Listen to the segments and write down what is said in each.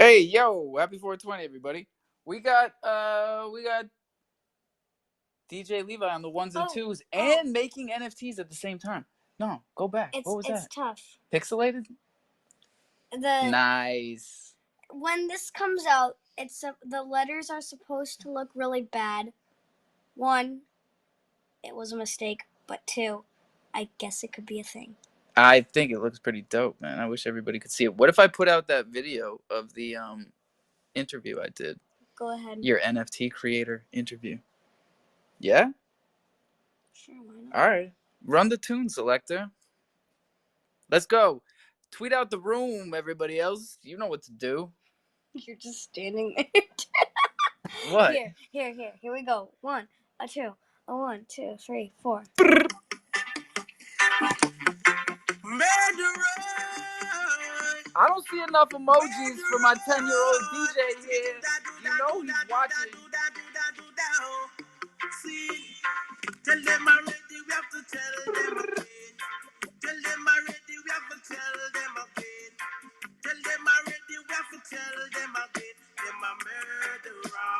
Hey, yo, happy 420, everybody. We got DJ Levi on the ones and twos and making NFTs at the same time. No, go back. What was that? It's tough. Pixelated? Nice. When this comes out, the letters are supposed to look really bad. One, it was a mistake, but two, I guess it could be a thing. I think it looks pretty dope, man. I wish everybody could see it. What if I put out that video of the interview I did? Go ahead. Your NFT creator interview. Yeah? Sure, why not? All right. Run the tune selector. Let's go. Tweet out the room, everybody else. You know what to do. You're just standing there. What? Here we go. 1, 2, 1, 2, 3, 4. I don't see enough emojis for my 10-year-old DJ here. You know he's watching. Tell them already, we have to tell them again. Tell them already, we have to tell them again. Tell them already, we have to tell them again. Them a murderer.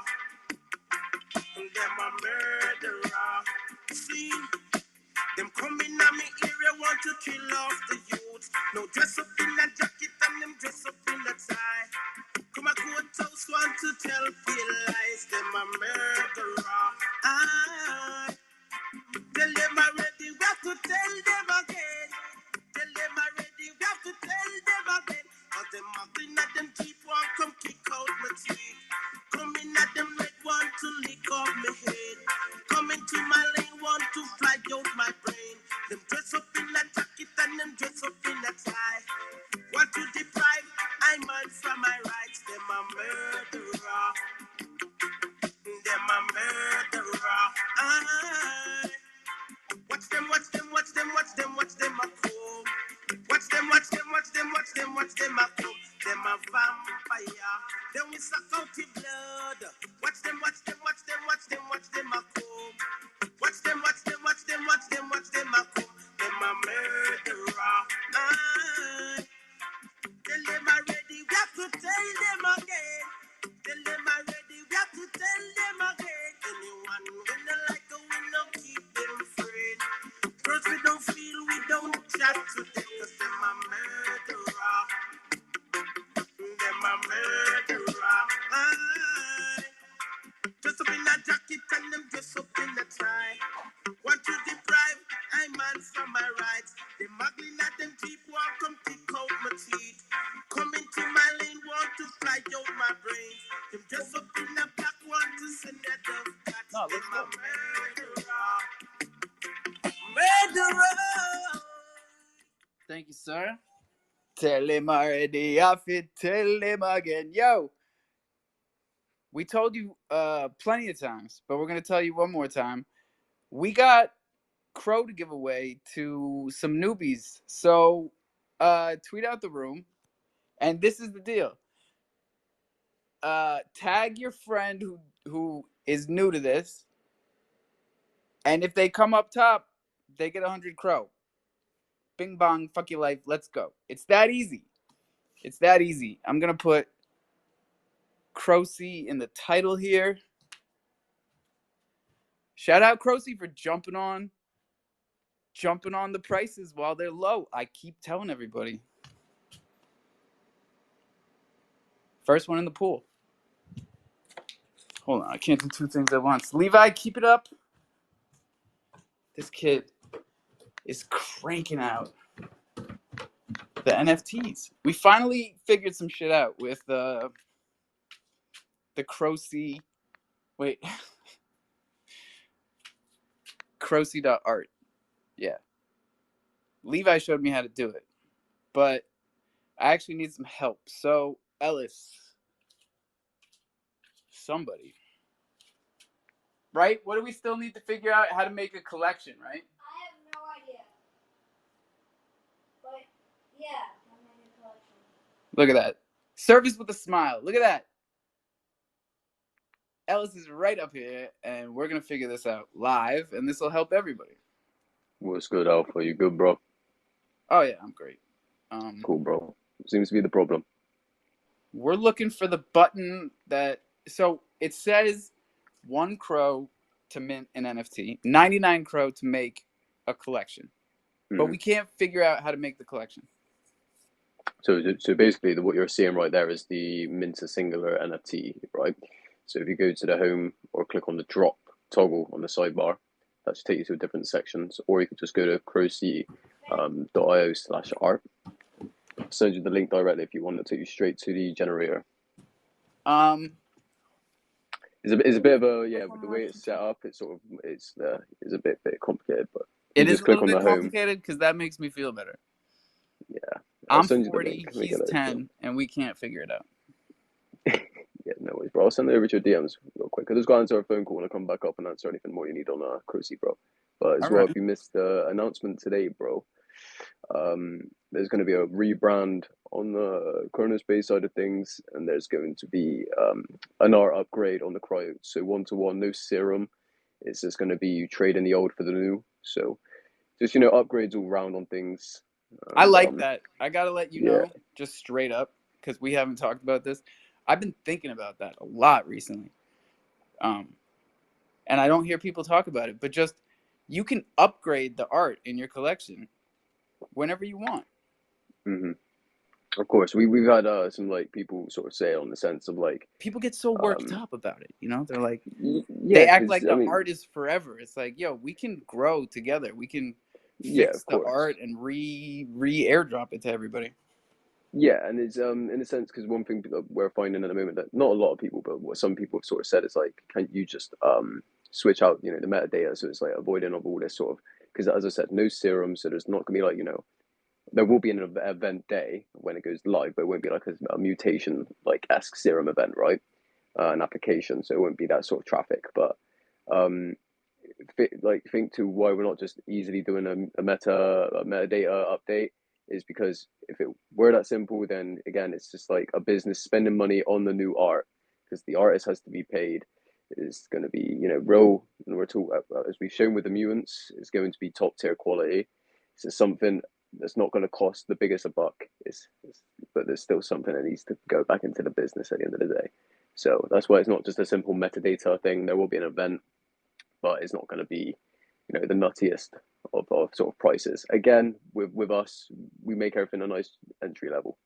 Them a murderer. See, them coming at me area want to kill off the youth. No dress up in a jacket and them dress up in a tie. Come a courthouse want to tell feel lies. Them a murderer. Tell them already, we have to tell them again. Tell them already, we have to tell them again. Cause them acting at them teeth want come kick out my teeth. Coming at them red want to lick off my head. Coming to my lane want to fly out my brain. Them dress up in a jacket and them dress up in a tie. Want to deprive I man from my rights. Them a murderer. Them a murderer. Watch them, watch them, watch them, watch them, watch them a come. Watch them, watch them, watch them, watch them, watch them a come. Them a vampire. Then we suck out the blood. Watch them, watch them, watch them, watch them, watch them a come. Watch them, watch them, watch them, watch them, watch them a come. Them a murderer. Tell them already, we have to tell them again. Tell them already, we have to tell them again. Anyone who don't like a we no keep them afraid. First we don't feel, we don't chat to them. Cause them a murderer. Them a murderer. Dress up in a jacket and them dress up in a tie. Want to deprive I man from my rights. They muggling at them cheap walk come kick out my teeth. Come into my lane want to fly out my brain. Them dress up in a black want to send that dove cat. No, let's them a go. murderer. Murderer. Thank you, sir. Tell him already, I fit, tell him again. Yo, we told you plenty of times, but we're going to tell you one more time. We got Crow to give away to some newbies. So tweet out the room. And this is the deal. Tag your friend who is new to this. And if they come up top, they get 100 Crow. Bing bong, fuck your life, let's go. It's that easy. It's that easy. I'm going to put Crocy in the title here. Shout out Crocy for jumping on the prices while they're low. I keep telling everybody. First one in the pool. Hold on, I can't do two things at once. Levi, keep it up. This kid is cranking out the NFTs. We finally figured some shit out with the Crocy. Wait. Crocy.art. Yeah. Levi showed me how to do it. But I actually need some help. So, Ellis. Somebody. Right? What do we still need to figure out? How to make a collection, right? I have no idea. But, yeah, I'm making a collection. Look at that. Service with a smile. Look at that. Ellis is right up here, and we're going to figure this out live, and this will help everybody. What's good, Alpha? You good, bro? Oh, yeah, I'm great. Cool, bro. Seems to be the problem. We're looking for the button that. So it says 1 crow to mint an NFT, 99 crow to make a collection, but we can't figure out how to make the collection. So basically, what you're seeing right there is the mint a singular NFT, right? So if you go to the home or click on the drop toggle on the sidebar, that should take you to different sections, or you could just go to crocam.io/art. Send you the link directly if you want to take you straight to the generator. It's a bit of a with the way it's set up, it's sort of it's a bit complicated, but it is a little bit complicated because that makes me feel better. Yeah, I'm 40, he's 10, and we can't figure it out. Yeah, no worries, bro. I'll send it over to your DMs real quick. I'll just go answer a phone call and I'll come back up and answer anything more you need on Cruci, bro. But as well, if you missed the announcement today, bro, there's going to be a rebrand on the Chronospace side of things, and there's going to be an art upgrade on the cryo. So 1-to-1, no serum. It's just going to be you trading the old for the new. So just, upgrades all round on things. I like that. I got to let you know, just straight up, because we haven't talked about this. I've been thinking about that a lot recently. And I don't hear people talk about it, but just you can upgrade the art in your collection whenever you want. Mm-hmm. Of course, we've had some like people sort of say on the sense of like people get so worked up about it, they're like they act like the art is forever. It's like, yo, we can grow together. We can fix the art and re airdrop it to everybody. Yeah, and it's in a sense because one thing that we're finding at the moment that not a lot of people, but what some people have sort of said is like, can't you just switch out the metadata, so it's like avoiding of all this sort of, because as I said, no serum, so there's not gonna be like there will be an event day when it goes live, but it won't be like a mutation like esque serum event, right? An application, so it won't be that sort of traffic. But think to why we're not just easily doing a metadata update is because if it were that simple, then again it's just like a business spending money on the new art because the artist has to be paid. It's going to be real, and we're talking as we've shown with the mutants, it's going to be top tier quality. It's something that's not going to cost the biggest a buck. But there's still something that needs to go back into the business at the end of the day. So that's why it's not just a simple metadata thing. There will be an event, but it's not going to be, the nuttiest of sort of prices. Again, with us, we make everything a nice entry level.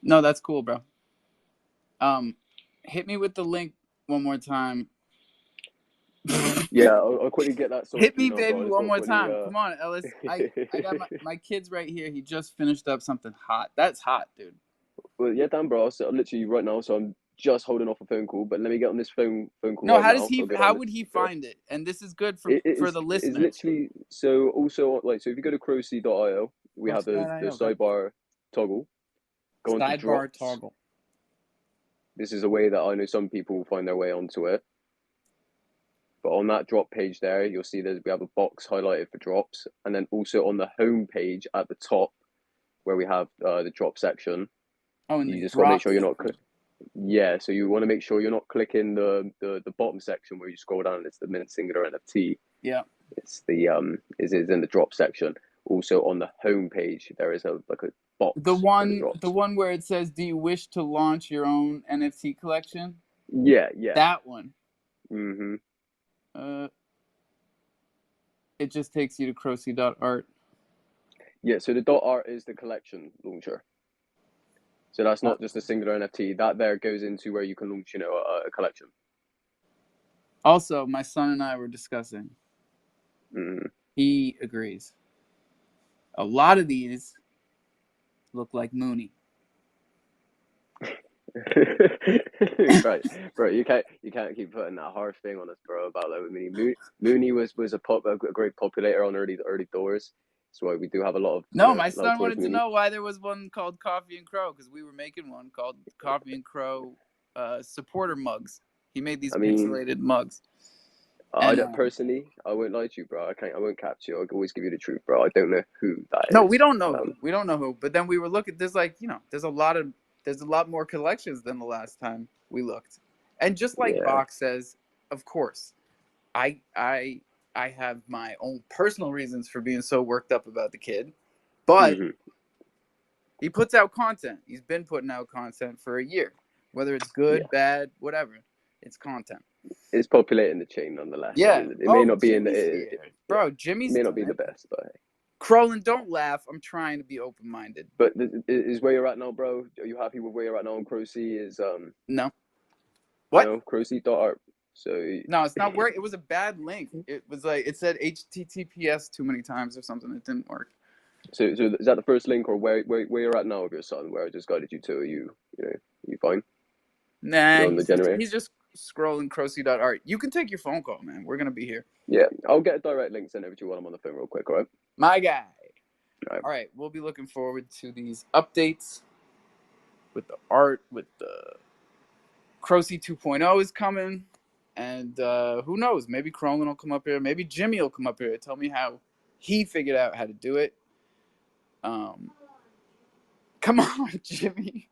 No, that's cool, bro. Hit me with the link one more time. Yeah, I'll quickly get that. Hit me, baby, one more time. Come on, Ellis. I got my kid's right here. He just finished up something hot. That's hot, dude. Well, yeah, damn, bro. I'm literally right now, so I'm just holding off a phone call. But let me get on this phone call. No, right how now. does he? How would he find it? And this is good for the listeners. It's literally so. Also, so if you go to crocam.io, we have the sidebar toggle. Go on to drops. Toggle. This is a way that I know some people find their way onto it. But on that drop page there, you'll see we have a box highlighted for drops, and then also on the home page at the top, where we have the drop section. Oh, and you just got to make sure you're not. Yeah, so you want to make sure you're not clicking the bottom section where you scroll down and it's the mint singular NFT. Yeah, it's the is in the drop section. Also on the home page there is a box. The one where it says, "Do you wish to launch your own NFT collection?" Yeah. That one. Mm-hmm. It just takes you to crocam.art. Yeah, so the .art is the collection launcher. So that's not just a singular NFT. That there goes into where you can launch, a collection. Also, my son and I were discussing. Mm-hmm. He agrees. A lot of these look like Mooney. Right, bro. You can't keep putting that harsh thing on us, bro. About that. I mean, Mooney was a great populator on early doors. That's why we do have a lot of. No, my son wanted to know why there was one called Coffee and Crow because we were making one called Coffee and Crow supporter mugs. He made these pixelated mugs. Personally, I won't lie to you, bro. I won't catch you. I'll always give you the truth, bro. I don't know who that is. No, we don't know. We don't know who. But then we were looking. There's a lot more collections than the last time we looked. And just like Bach says, of course, I have my own personal reasons for being so worked up about the kid, but He puts out content. He's been putting out content for a year. Whether it's good, bad, whatever, it's content. It's populating the chain nonetheless. Yeah. It may not be Jimmy's here. Bro, it Jimmy's may done not be it. the best, but hey. Crowlin, don't laugh. I'm trying to be open-minded. But is where you're at now, bro? Are you happy with where you're at now on Crocy? No. What? No, Crocy.art. So no, it's not work. It was a bad link. It was like it said HTTPS too many times or something. It didn't work. So is that the first link, or where you're at now with your son? Where I just guided you to? Are you fine? Nah, he's just scrolling Crocy.art. You can take your phone call, man. We're gonna be here. Yeah, I'll get a direct link sent over to you while I'm on the phone real quick. All right. My guy. All right, we'll be looking forward to these updates with the art, with the Crocy 2.0 is coming, and who knows? Maybe Crowlin will come up here. Maybe Jimmy will come up here and tell me how he figured out how to do it. Come on, Jimmy.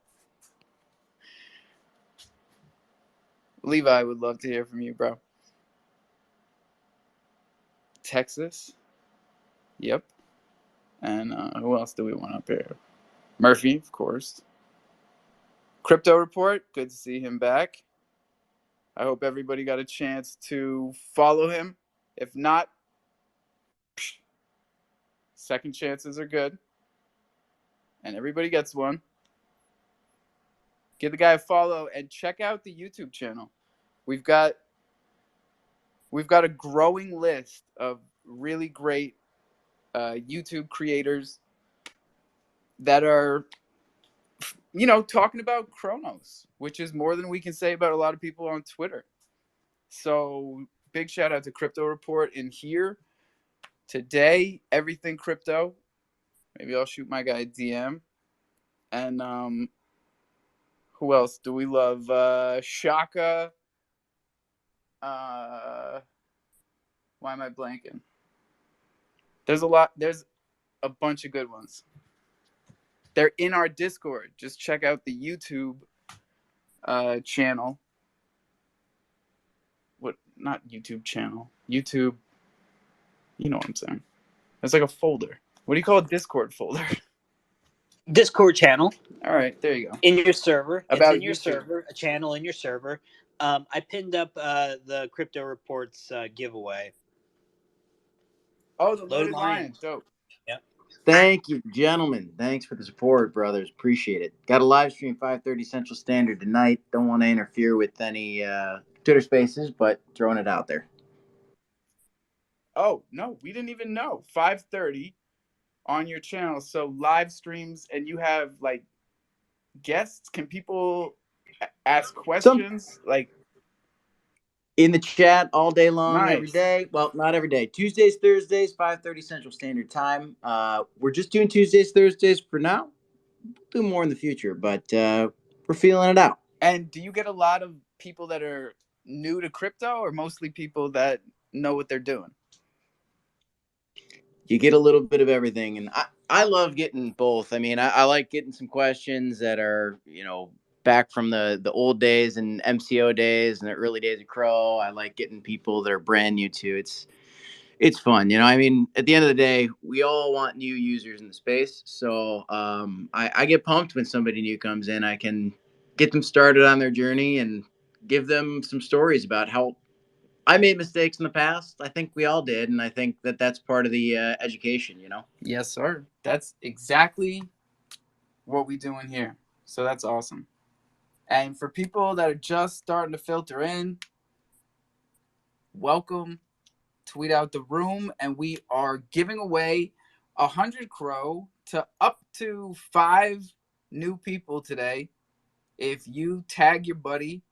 Levi would love to hear from you, bro. Texas. Yep. And who else do we want up here? Murphy, of course. Crypto Report. Good to see him back. I hope everybody got a chance to follow him. If not, second chances are good. And everybody gets one. Give the guy a follow and check out the YouTube channel. We've got a growing list of really great YouTube creators that are, talking about Chronos, which is more than we can say about a lot of people on Twitter. So big shout out to Crypto Report in here today. Everything crypto. Maybe I'll shoot my guy a DM. And who else do we love? Shaka. Why am I blanking? There's a bunch of good ones. They're in our Discord. Just check out the YouTube channel. What? Not YouTube channel. YouTube. You know what I'm saying. It's like a folder. What do you call a Discord folder? Discord channel. All right, there you go. In your server. About it's in your YouTube. server. A channel in your server. I pinned up the Crypto Reports giveaway. Oh, the Loaded Lion. Dope. Yeah. Thank you, gentlemen. Thanks for the support, brothers. Appreciate it. Got a live stream 5:30 Central Standard tonight. Don't want to interfere with any Twitter Spaces, but throwing it out there. Oh no, we didn't even know. 5:30 on your channel. So live streams, and you have like guests. Can people ask questions? Like in the chat all day long, nice. Every day. Well, not every day. Tuesdays, Thursdays, 5:30 Central Standard Time. We're just doing Tuesdays, Thursdays for now. We'll do more in the future, but we're feeling it out. And do you get a lot of people that are new to crypto, or mostly people that know what they're doing? You get a little bit of everything, and I love getting both. I mean, I like getting some questions that are, back from the old days and MCO days and the early days of Crow. I like getting people that are brand new to it. It's fun, I mean, at the end of the day, we all want new users in the space. So I get pumped when somebody new comes in. I can get them started on their journey and give them some stories about how I made mistakes in the past. I think we all did, and I think that that's part of the education, Yes, sir. That's exactly what we do in here. So that's awesome. And for people that are just starting to filter in, welcome. Tweet out the room, and we are giving away 100 Crow to up to 5 new people today if you tag your buddy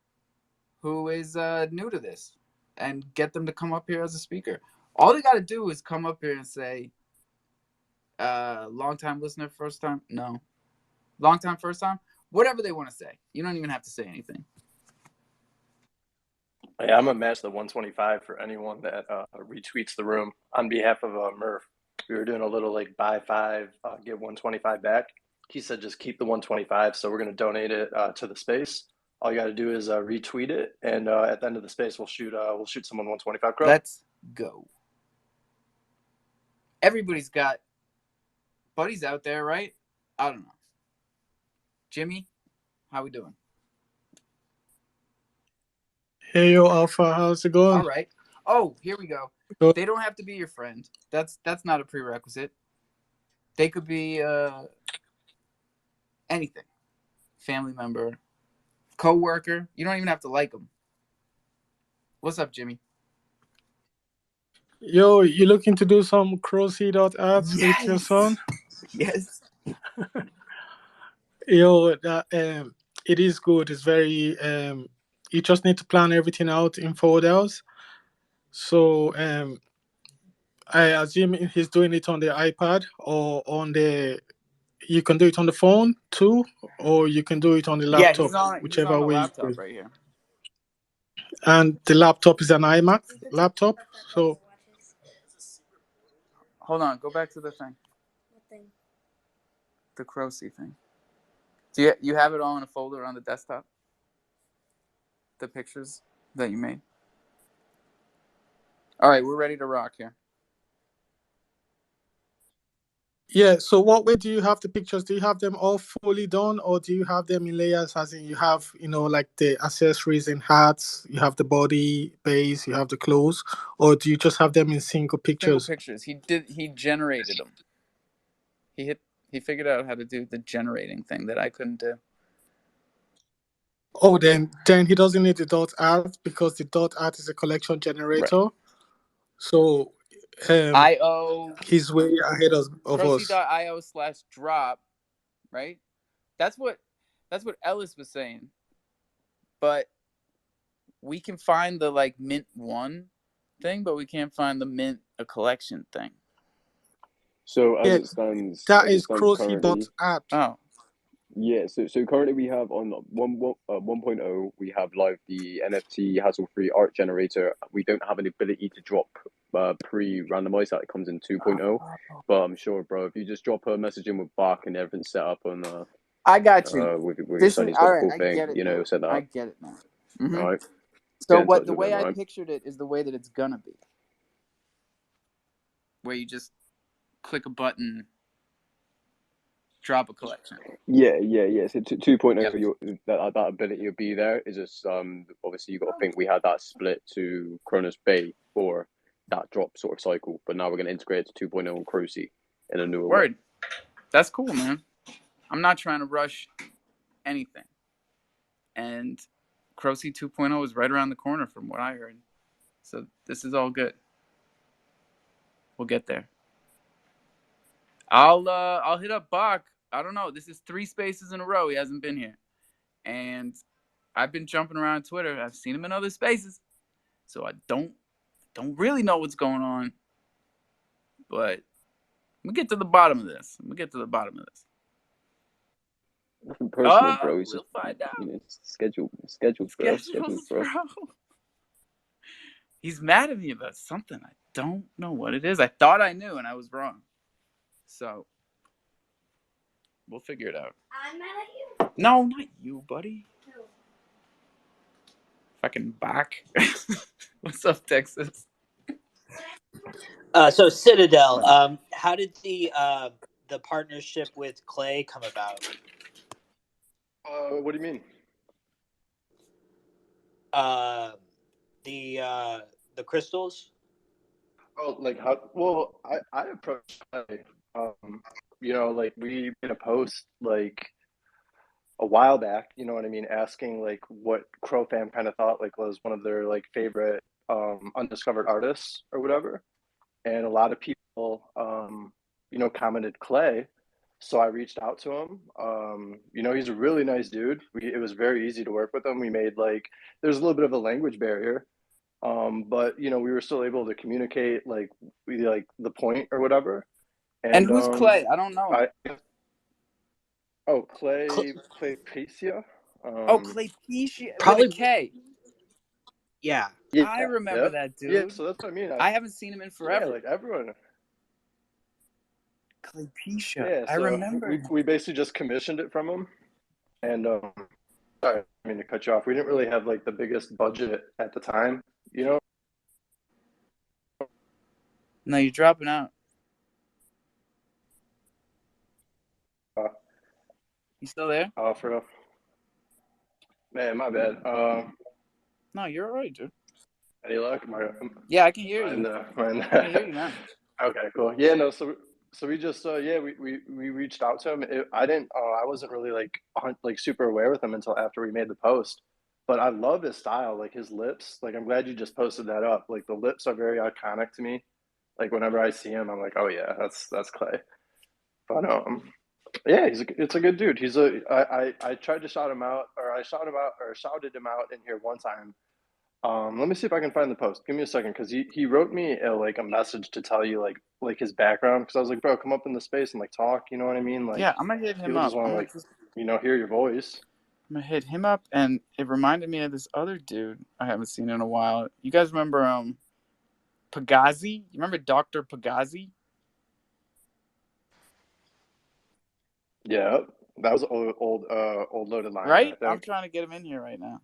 who is new to this and get them to come up here as a speaker. All they got to do is come up here and say, long time listener, first time? No. Long time, first time? Whatever they want to say. You don't even have to say anything. Yeah, I'm going to match the 125 for anyone that retweets the room on behalf of Murph. We were doing a little like buy 5, get 125 back. He said just keep the 125, so we're going to donate it to the space. All you got to do is retweet it, and at the end of the space, we'll shoot someone 125 Crow. Let's go. Everybody's got buddies out there, right? I don't know. Jimmy, how we doing? Hey yo, Alpha, how's it All going? right. Oh, here we go. Good. They don't have to be your friend. That's not a prerequisite. They could be anything. Family member, co-worker. You don't even have to like them. What's up, Jimmy? Yo, you looking to do some ads with your Yes. son? Yes. Yo, it is good. It's very you just need to plan everything out in folders. So I assume he's doing it on the iPad or on the. You can do it on the phone too, or you can do it on the Yeah, laptop, he's on whichever the way. laptop right here. And the laptop is an iMac laptop, so. Hold on, go back to the thing. What thing? The Crocy thing. Do you have it all in a folder on the desktop? The pictures that you made? All right, we're ready to rock here. Yeah, so what way do you have the pictures? Do you have them all fully done, or do you have them in layers, as in you have, like the accessories and hats, you have the body, base, you have the clothes, or do you just have them in single Single pictures? pictures. He generated them. He figured out how to do the generating thing that I couldn't do. Oh, then he doesn't need the dot art because the dot art is a collection generator. Right. So IO he's way ahead of us. Crocy.io/drop, right? That's what Ellis was saying. But we can find the like mint one thing, but we can't find the mint a collection thing. So Yeah, as it stands currently, Crocy.art. Oh, yeah. So currently we have on 1.0 we have live the NFT hassle-free art generator. We don't have an ability to drop pre-randomized that comes in 2.0, but I'm sure, bro, if you just drop a message in with Bach and everything's set up on I got you. with your This son, is he's got all the right. full I thing, get it now. set that I up. get it now. All right. So Get in touch the with way him, I right? pictured it is the way that it's gonna be, where you just click a button, drop a collection. Yeah. So 2.0, Yep. that ability will be there. Is just obviously you got to think we had that split to Cronus Bay for that drop sort of cycle, but now we're going to integrate it to 2.0 and Crucy in a newer way. Word. That's cool, man. I'm not trying to rush anything. And Crocy 2.0 is right around the corner from what I heard. So this is all good. We'll get there. I'll hit up Bach. I don't know. This is 3 spaces in a row. He hasn't been here. And I've been jumping around Twitter. I've seen him in other spaces. So I don't really know what's going on. But we'll get to the bottom of this. Nothing personal, bro. We'll It's just find out. scheduled, bro. Schedules, bro. He's mad at me about something. I don't know what it is. I thought I knew, and I was wrong. So we'll figure it out. I'm mad at you? No, not you, buddy. Who? Fucking back. What's up, Texas? So Citadel, how did the partnership with Clay come about? What do you mean? The crystals. Oh, like how? Well, I approached Clay. Like we made a post like a while back. You know what I mean? Asking like what crofam kind of thought like was one of their like favorite undiscovered artists or whatever, and a lot of people commented Clay. So I reached out to him. He's a really nice dude. It was very easy to work with him. We made like there's a little bit of a language barrier, but we were still able to communicate like the point or whatever. And who's Clay? I don't know. Clay Pacia. Clay Pecia Probably. with a K. Yeah. I remember that dude. Yeah, so that's what I mean. I haven't seen him in forever. Yeah, like everyone. Clay Pecia. Yeah, so I remember. We basically just commissioned it from him, and sorry, I mean to cut you off. We didn't really have like the biggest budget at the time, No, you're dropping out. You still there? Oh, for real. Man, my bad. No, you're all right, dude. Any luck? Yeah, I can hear you. I can hear you now. Okay, cool. Yeah, no. So we just we reached out to him. I wasn't really like super aware with him until after we made the post. But I love his style, like his lips. Like I'm glad you just posted that up. Like the lips are very iconic to me. Like whenever I see him, I'm like, oh yeah, that's Clay. But yeah, it's a good dude. I tried to shout him out, or I shouted him out in here one time. Let me see if I can find the post. Give me a second, because he wrote me like a message to tell you like his background. Because I was like, bro, come up in the space and like talk. You know what I mean? Like, yeah, I'm gonna hit him people up. just want to like hear your voice. I'm gonna hit him up, and it reminded me of this other dude I haven't seen in a while. You guys remember Pagazzi? You remember Dr. Pagazzi? Yeah, that was old loaded line, right? I think. I'm trying to get him in here right now.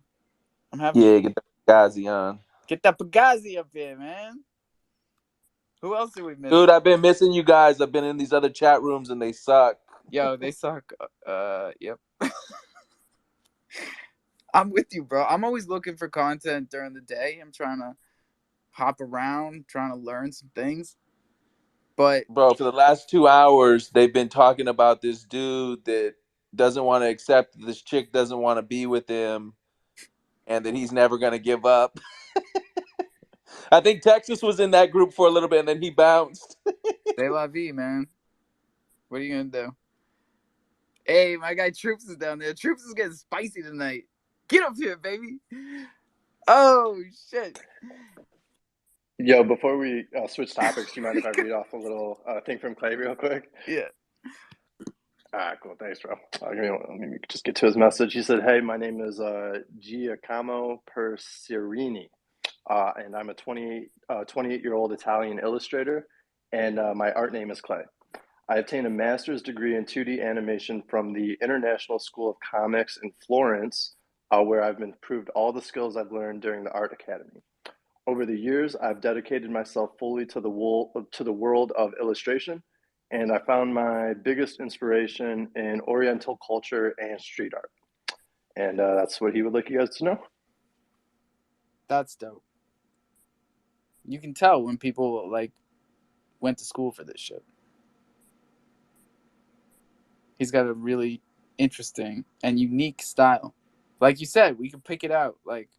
Get the Pagazzi on. Get that Pagazzi up here, man. Who else did we miss? Dude, I've been missing you guys. I've been in these other chat rooms and they suck. Yo, they suck. Yep. I'm with you, bro. I'm always looking for content during the day. I'm trying to hop around, trying to learn some things. But bro, for the last 2 hours, they've been talking about this dude that doesn't want to accept that this chick doesn't want to be with him and that he's never going to give up. I think Texas was in that group for a little bit and then he bounced. C'est la vie, man. What are you going to do? Hey, my guy Troops is down there. Troops is getting spicy tonight. Get up here, baby. Oh, shit. Yo, before we switch topics, do you mind if I read off a little thing from Clay real quick? Yeah. All right, cool. Thanks, bro. Let me just get to his message. He said, hey, my name is Giacomo Persirini, and I'm a 28-year-old Italian illustrator, and my art name is Clay. I obtained a master's degree in 2D animation from the International School of Comics in Florence, where I've improved all the skills I've learned during the Art Academy. Over the years, I've dedicated myself fully to the world of illustration, and I found my biggest inspiration in Oriental culture and street art. And that's what he would like you guys to know. That's dope. You can tell when people like went to school for this shit. He's got a really interesting and unique style. Like you said, we can pick it out like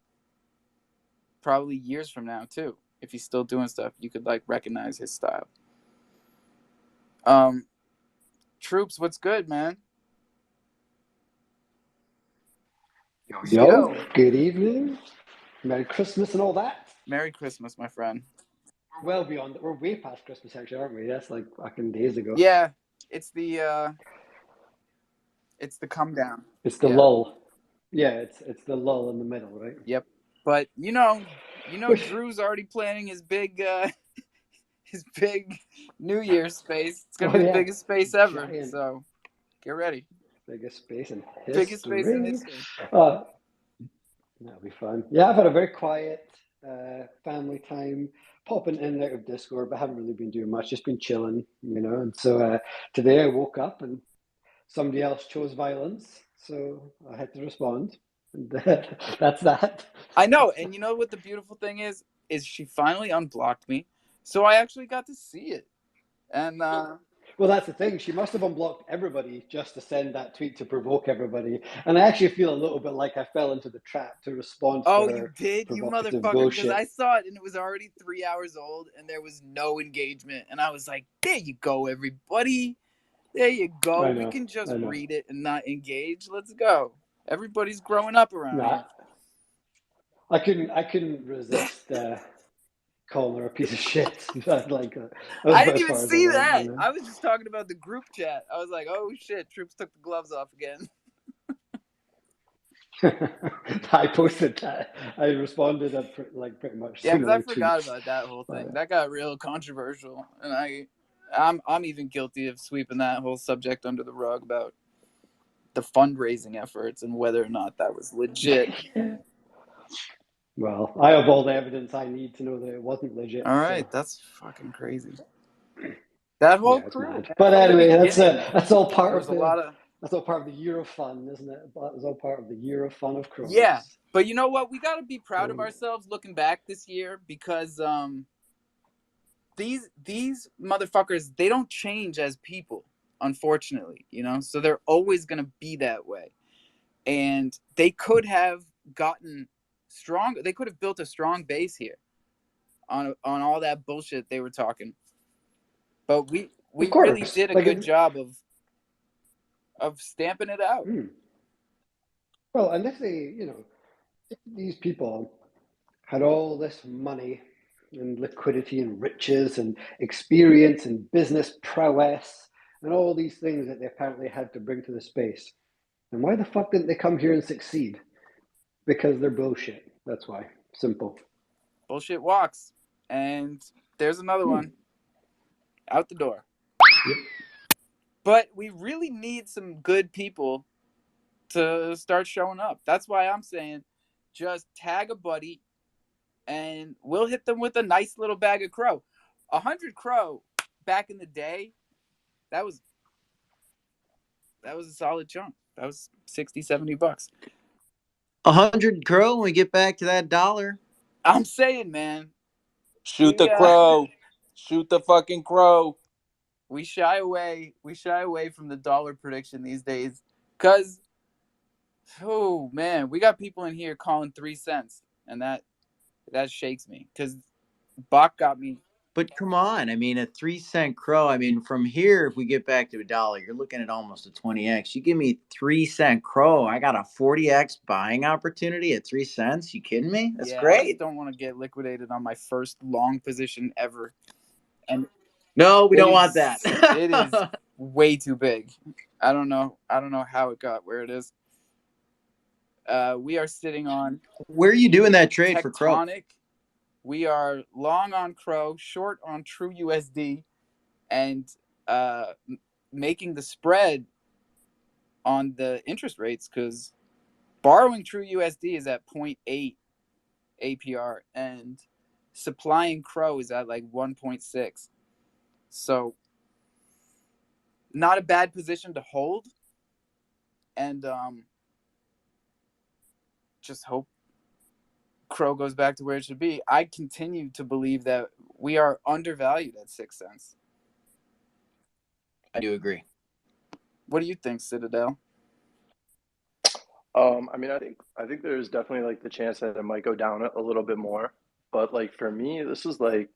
probably years from now too. If he's still doing stuff, you could like recognize his style. Troops, what's good, man? Yo, good evening. Merry Christmas and all that. Merry Christmas, my friend. Well beyond, we're way past Christmas actually, aren't we? That's like fucking days ago. Yeah, it's the come down. It's the lull. Yeah, it's the lull in the middle, right? Yep. But you know, Drew's already planning his big New Year's space. It's gonna be the biggest space ever. Giant. So get ready. Biggest space in history. Biggest space in history. That'll be fun. Yeah, I've had a very quiet family time, popping in and out of Discord, but haven't really been doing much. Just been chilling, you know. And so today I woke up and somebody else chose violence, so I had to respond. And that's that. I know, and you know what the beautiful thing is she finally unblocked me, so I actually got to see it. And well, that's the thing. She must have unblocked everybody just to send that tweet to provoke everybody. And I actually feel a little bit like I fell into the trap to respond to her. You did, you motherfucker, because I saw it and it was already 3 hours old and there was no engagement. And I was like, there you go, everybody. There you go. We can just read it and not engage. Let's go. Everybody's growing up around here. I couldn't resist calling her a piece of shit. I didn't even see that. You know? I was just talking about the group chat. I was like, oh shit, Troops took the gloves off again. I posted that. I responded pretty much. Yeah, because I forgot about that whole thing. That got real controversial, and I'm even guilty of sweeping that whole subject under the rug about the fundraising efforts and whether or not that was legit. Well, I have all the evidence I need to know that it wasn't legit. All right, so. That's fucking crazy. That whole crew. But anyway, that's all part of a lot of That's all part of the year of fun, isn't it? It's all part of the year of fun of crows. Yeah, but you know what? We got to be proud of So, ourselves looking back this year because these motherfuckers, they don't change as people, unfortunately, you know? So they're always going to be that way. And they could have gotten strong. They could have built a strong base here on all that bullshit they were talking. But we of really course, did a like good job of stamping it out. well, and if they, if these people had all this money and liquidity and riches and experience and business prowess and all these things that they apparently had to bring to the space, then why the fuck didn't they come here and succeed? Because they're bullshit. That's why. Simple. Bullshit walks. And there's another one out the door. Yep. But we really need some good people to start showing up. That's why I'm saying just tag a buddy and we'll hit them with a nice little bag of crow. 100 crow back in the day, that was a solid chunk. That was 60, $70. 100 crow when we get back to that dollar. I'm saying, man, Shoot the crow. Shoot the fucking crow. We shy away from the dollar prediction these days because, oh man, we got people in here calling 3 cents, and that shakes me because Bach got me. But come on, I mean, a 3 cent crow. I mean, from here, if we get back to a dollar, you're looking at almost a 20x. You give me 3 cent crow, I got a 40x buying opportunity at 3 cents. You kidding me? That's Yeah, I just great. don't want to get liquidated on my first long position ever. And No, we don't want that. It is way too big. I don't know how it got where it is. We are sitting on. Where are you doing that trade for crow? Tectonic. We are long on crow, short on true USD, and making the spread on the interest rates because borrowing true USD is at 0.8 APR and supplying crow is at like 1.6. So not a bad position to hold, and just hope crow goes back to where it should be. I continue to believe that we are undervalued at 6 cents. I do agree. What do you think, Citadel? I mean, I think there's definitely like the chance that it might go down a little bit more. But like for me, this is like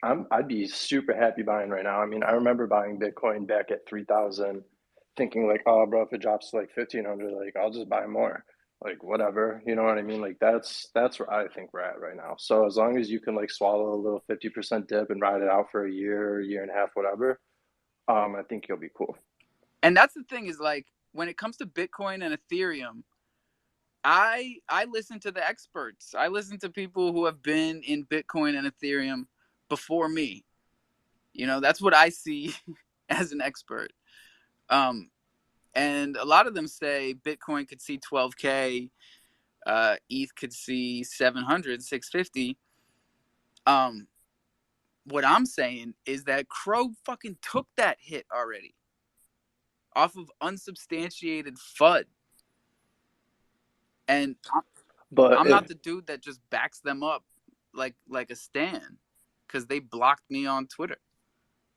I'd be super happy buying right now. I mean, I remember buying Bitcoin back at 3,000, thinking like, oh, bro, if it drops to like 1,500, like I'll just buy more, like whatever, you know what I mean? Like that's where I think we're at right now. So as long as you can like swallow a little 50% dip and ride it out for a year and a half, whatever, I think you'll be cool. And that's the thing is like when it comes to Bitcoin and Ethereum, I listen to the experts. I listen to people who have been in Bitcoin and Ethereum before me. You know, that's what I see as an expert. And a lot of them say Bitcoin could see 12K, ETH could see 700, 650. What I'm saying is that Crow fucking took that hit already off of unsubstantiated FUD. And I'm not the dude that just backs them up like a stan because they blocked me on Twitter.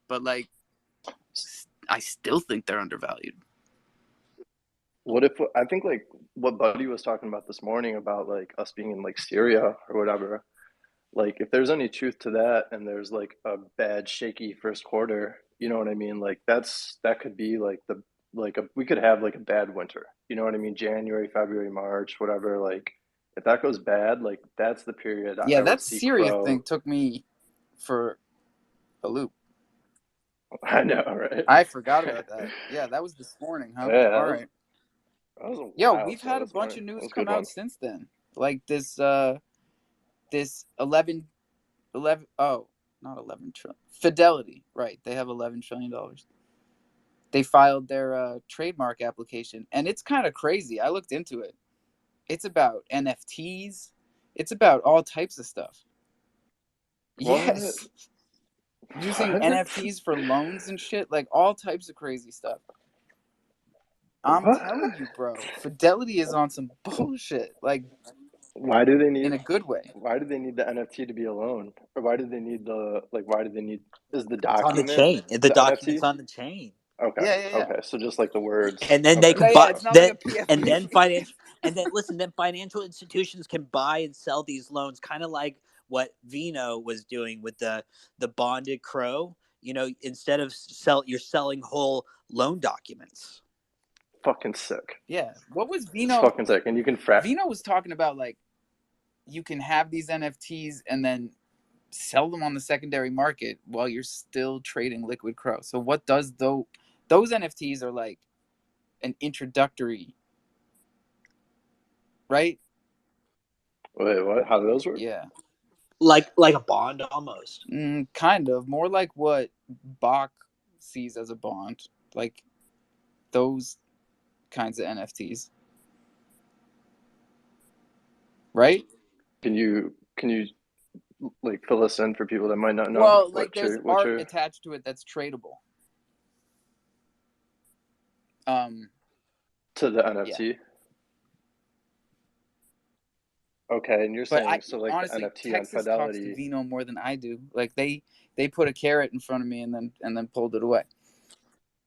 But like, I still think they're undervalued. What if I think like what Buddy was talking about this morning about like us being in like Syria or whatever, like if there's any truth to that and there's like a bad shaky first quarter, you know what I mean? Like that could be like we could have like a bad winter. You know what I mean? January, February, March, whatever, like if that goes bad, like that's the period Yeah, I would that see Syria Crow. thing took me for a loop. I know, right? I forgot about that. Yeah, that was this morning, huh? Yeah, All right. that was a Yo, wild we've had a this bunch morning. of That news was a come good out one. since then. Like this 11 oh, not 11 trillion. Fidelity, right. They have $11 trillion. They filed their trademark application and it's kind of crazy. I looked into it. It's about NFTs. It's about all types of stuff. What? Yes. Using NFTs for loans and shit, like all types of crazy stuff. I'm What? telling you, bro. Fidelity is on some bullshit, like Why do they in need? a good way. Why do they need the NFT to be alone? Or why do they need the like? Why do they need? Is the It's on the document chain. The the document's NFT? on the chain. Okay, Yeah, yeah, yeah. okay. So just like the words. And then they Okay, can No, yeah, buy okay. it's not like then a and PFP. then financial and then listen, then financial institutions can buy and sell these loans, kind of like what Vino was doing with the bonded crow. You know, instead of you're selling whole loan documents. Fucking sick. Yeah. What was It's Vino? fucking sick. And you can frat. Vino was talking about like you can have these NFTs and then sell them on the secondary market while you're still trading liquid crow. So what does those NFTs are like an introductory, right? Wait, what? How do those work? Yeah. Like a bond almost. Kind of more like what Bach sees as a bond, like those kinds of NFTs, right? Can you like fill us in for people that might not know Well, like there's what art you're attached to it that's tradable. to the Yeah. NFT? Okay, and you're But saying I so like the honestly, NFT on Texas talks to Fidelity. Vino more than I do. Like they put a carrot in front of me and then pulled it away.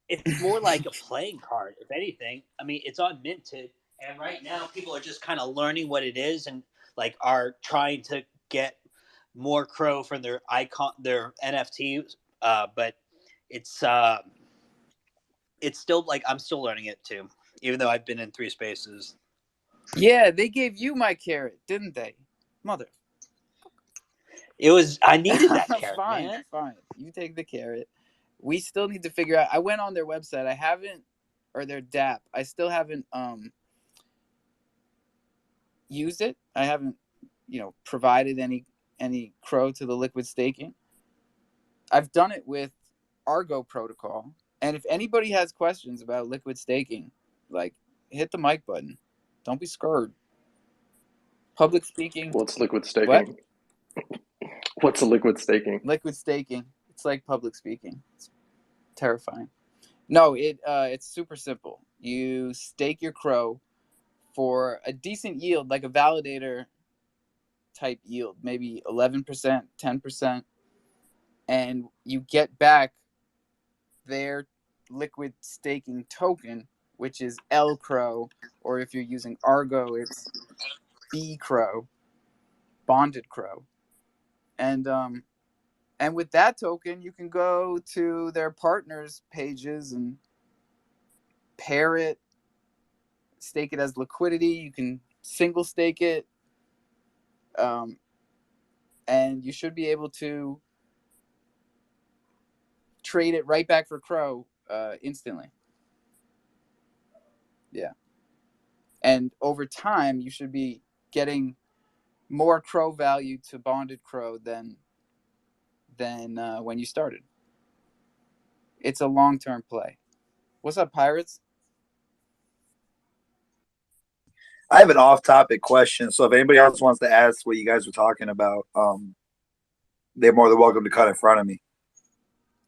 It's more like a playing card, if anything. I mean, it's on Minted, and right now people are just kind of learning what it is, and like are trying to get more crow from their their NFTs. But it's it's still like I'm still learning it too, even though I've been in 3 spaces. Yeah, they gave you my carrot, didn't they, mother? It was I needed that carrot, Fine, man. fine. You take the carrot. We still need to figure out. I went on their website. I haven't, or their DApp. I still haven't used it. I haven't, provided any crow to the liquid staking. I've done it with Argo protocol. And if anybody has questions about liquid staking, like hit the mic button. Don't be scared. Public speaking. What's liquid What? staking? What's a liquid staking? Liquid staking. It's like public speaking. It's terrifying. No, it's super simple. You stake your crow for a decent yield, like a validator type yield, maybe 11%, 10%, and you get back their liquid staking token, which is L Crow, or if you're using Argo, it's B Crow, bonded crow. And with that token, you can go to their partners pages and pair it, stake it as liquidity. You can single stake it, and you should be able to trade it right back for crow instantly. Yeah, and over time, you should be getting more crow value to bonded crow than when you started. It's a long-term play. What's up, Pirates? I have an off-topic question. So if anybody else wants to ask what you guys were talking about, they're more than welcome to cut in front of me.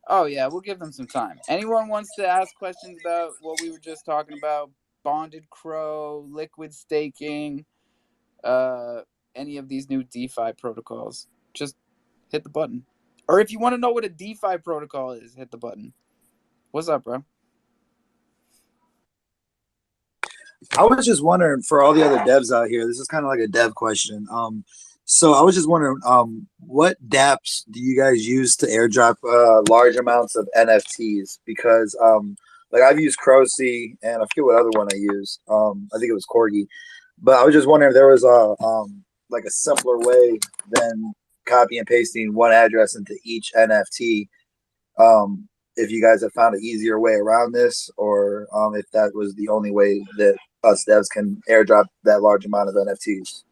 Oh yeah, we'll give them some time. Anyone wants to ask questions about what we were just talking about? Bonded crow, liquid staking, any of these new DeFi protocols? Just hit the button. Or if you want to know what a DeFi protocol is, hit the button. What's up, bro? I was just wondering for all the other devs out here, this is kind of like a dev question. So I was just wondering, what dApps do you guys use to airdrop large amounts of NFTs? Because like I've used Crocy and I forget what other one I used. I think it was Corgi. But I was just wondering if there was a like a simpler way than copy and pasting one address into each NFT. If you guys have found an easier way around this, or if that was the only way that us devs can airdrop that large amount of NFTs.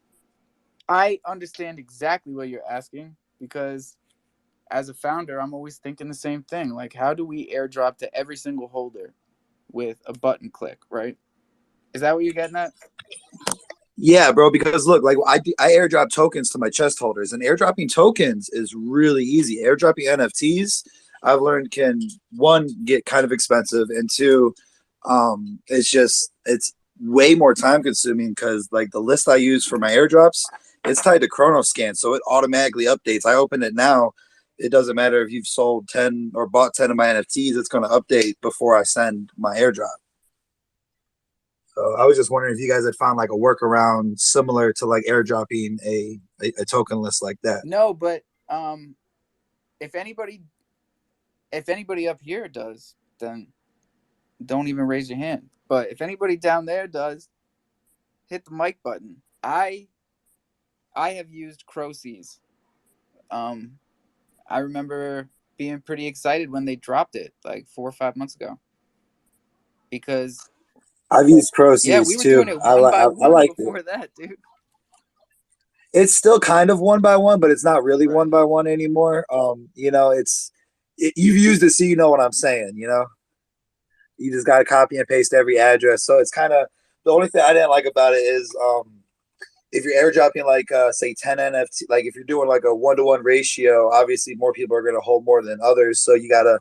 I understand exactly what you're asking because as a founder, I'm always thinking the same thing. Like, how do we airdrop to every single holder with a button click, right? Is that what you're getting at? Yeah, bro, because look, like I airdrop tokens to my chest holders, and airdropping tokens is really easy. Airdropping NFTs, I've learned can, one, get kind of expensive, and two, It's way more time consuming because like the list I use for my airdrops, it's tied to Chronoscan, so it automatically updates. I open it now. It doesn't matter if you've sold 10 or bought 10 of my NFTs, it's going to update before I send my airdrop. So I was just wondering if you guys had found like a workaround similar to like airdropping a token list like that. No, but if anybody up here does, then don't even raise your hand. But if anybody down there does, hit the mic button. I have used Crowseas. I remember being pretty excited when they dropped it like 4 or 5 months ago. Because I've used Crowseas yeah, we were too. doing it one by one liked before it. that, dude. It's still kind of one by one, but it's not really Right. one by one anymore. You've used it, so you know what I'm saying. You just got to copy and paste every address. So it's kind of the only thing I didn't like about it is if you're airdropping like say 10 NFT, like if you're doing like a 1-to-1 ratio, obviously more people are going to hold more than others. So you got to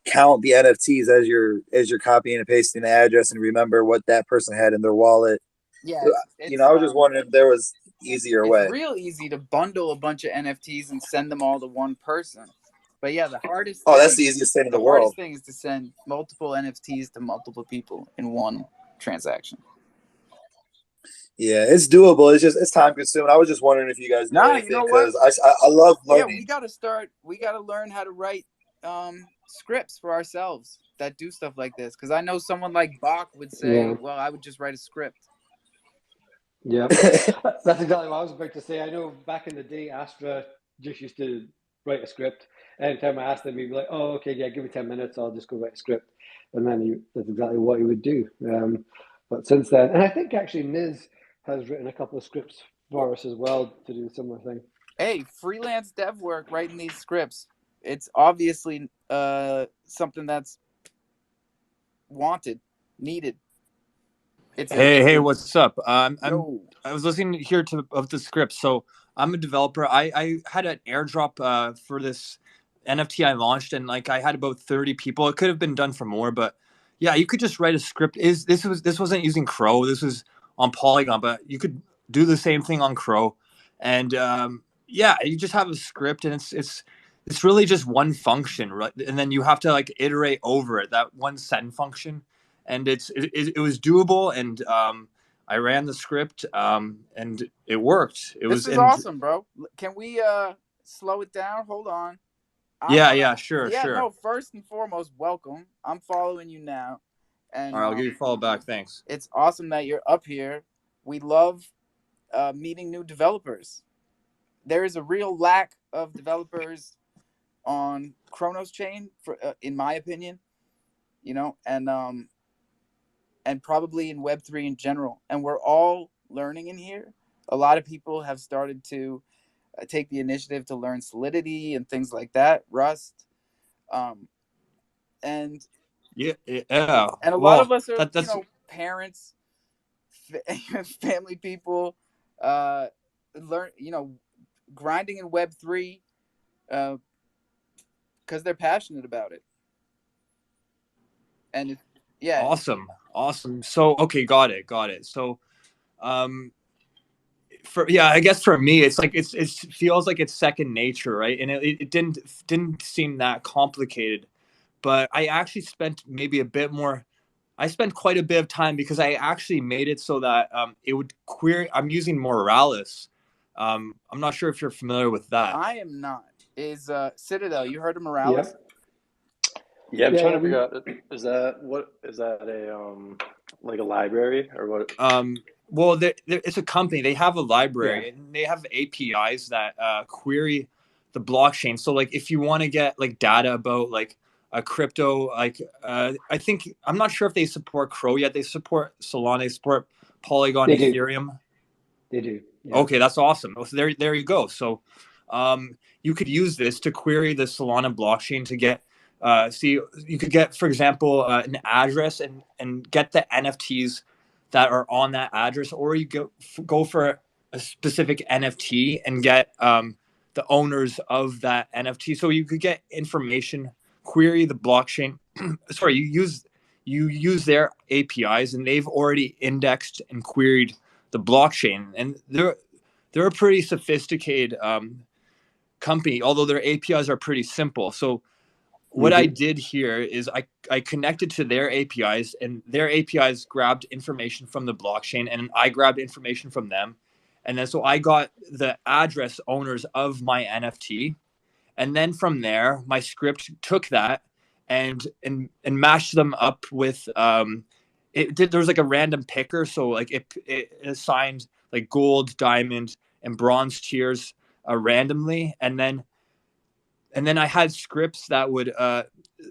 count the NFTs as you're copying and pasting the address and remember what that person had in their wallet. Yeah, I was just wondering if there was easier it's way. real easy to bundle a bunch of NFTs and send them all to one person. But yeah, the hardest that's the easiest thing in the world. hardest thing is to send multiple NFTs to multiple people in one transaction. Yeah, it's doable. It's time consuming. I was just wondering if you guys knew anything because I love learning. Yeah, we got to learn how to write scripts for ourselves that do stuff like this. Because I know someone like Bach would say, well, I would just write a script. Yeah, that's exactly what I was about to say. I know back in the day, Astra just used to write a script. Anytime I asked him, he'd be like, "Oh, okay, yeah, give me 10 minutes. I'll just go write a script," and then that's exactly what he would do. But since then, and I think actually Niz has written a couple of scripts for us as well to do a similar thing. Hey, freelance dev work writing these scripts. It's obviously something that's wanted, needed. Hey, what's up? I was listening here of the script. So I'm a developer. I had an airdrop for this NFT I launched, and like I had about 30 people. It could have been done for more, but yeah, you could just write a script. This wasn't using Crow. This was on Polygon, but you could do the same thing on Crow, and yeah, you just have a script, and it's really just one function, right? And then you have to like iterate over it. That one send function. And it was doable, and I ran the script, and it worked. This is awesome, bro. Can we slow it down? Hold on. Sure. No, first and foremost, welcome. I'm following you now, and all right, I'll give you a follow back. Thanks. It's awesome that you're up here. We love meeting new developers. There is a real lack of developers on Kronos Chain, in my opinion. And probably in Web3 in general. And we're all learning in here. A lot of people have started to take the initiative to learn Solidity and things like that, Rust. And a lot of us are, parents, family people, grinding in Web3 because they're passionate about it. And yeah. Awesome. So, okay, got it. So, I guess for me, it's like it feels like it's second nature, right? And it didn't seem that complicated, but I actually spent maybe a bit more. I spent quite a bit of time because I actually made it so that it would query. I'm using Moralis. I'm not sure if you're familiar with that. I am not. Is Citadel? You heard of Moralis? Yep. Yeah, I'm trying to figure out. Is that a like a library or what? Well, it's a company. They have a library and they have APIs that query the blockchain. So, like, if you want to get like data about like a crypto, like I think I'm not sure if they support Crow yet. They support Solana. They support Polygon, Ethereum. They do. Yeah. Okay, that's awesome. So there you go. So, you could use this to query the Solana blockchain to get. You could get, for example, an address and get the NFTs that are on that address, or you go for a specific NFT and get the owners of that NFT. So you could get information, query the blockchain. Sorry, you you use their APIs, and they've already indexed and queried the blockchain, and they're a pretty sophisticated company, although their APIs are pretty simple. So what I did here is I connected to their APIs, and their APIs grabbed information from the blockchain, and I grabbed information from them. And then so I got the address owners of my NFT. And then from there, my script took that and mashed them up with there was like a random picker. So like it assigned like gold, diamond, and bronze tiers randomly. And then I had scripts that would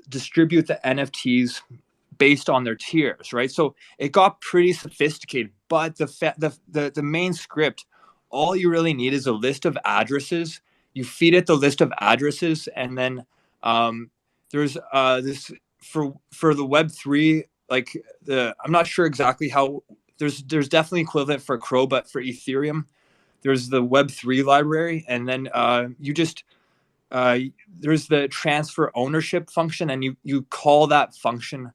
distribute the NFTs based on their tiers, right? So it got pretty sophisticated. But the main script, all you really need is a list of addresses. You feed it the list of addresses, and then there's this for the Web3. Like I'm not sure exactly how. There's definitely equivalent for Crow, but for Ethereum, there's the Web3 library, and then you just there's the transfer ownership function, and you call that function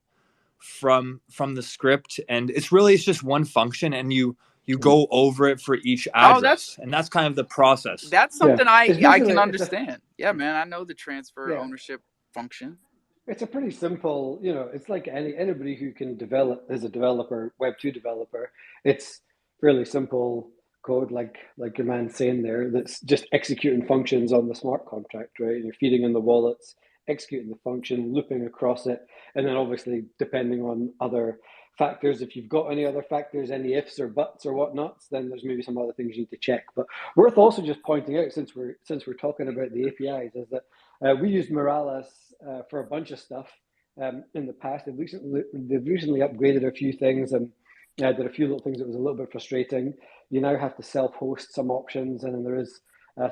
from the script, and it's just one function, and you go over it for each address, and that's kind of the process. That's something I can understand. Yeah, man, I know the transfer ownership function. It's a pretty simple, it's like anybody who can develop as a developer, Web2 developer. It's fairly simple code, like your man's saying there, that's just executing functions on the smart contract, right? You're feeding in the wallets, executing the function, looping across it, and then obviously depending on other factors, if you've got any other factors, any ifs or buts or whatnots, then there's maybe some other things you need to check. But worth also just pointing out, since we're talking about the APIs, is that we used Moralis for a bunch of stuff in the past. They've recently upgraded a few things and did a few little things that was a little bit frustrating. You now have to self-host some options, and then there is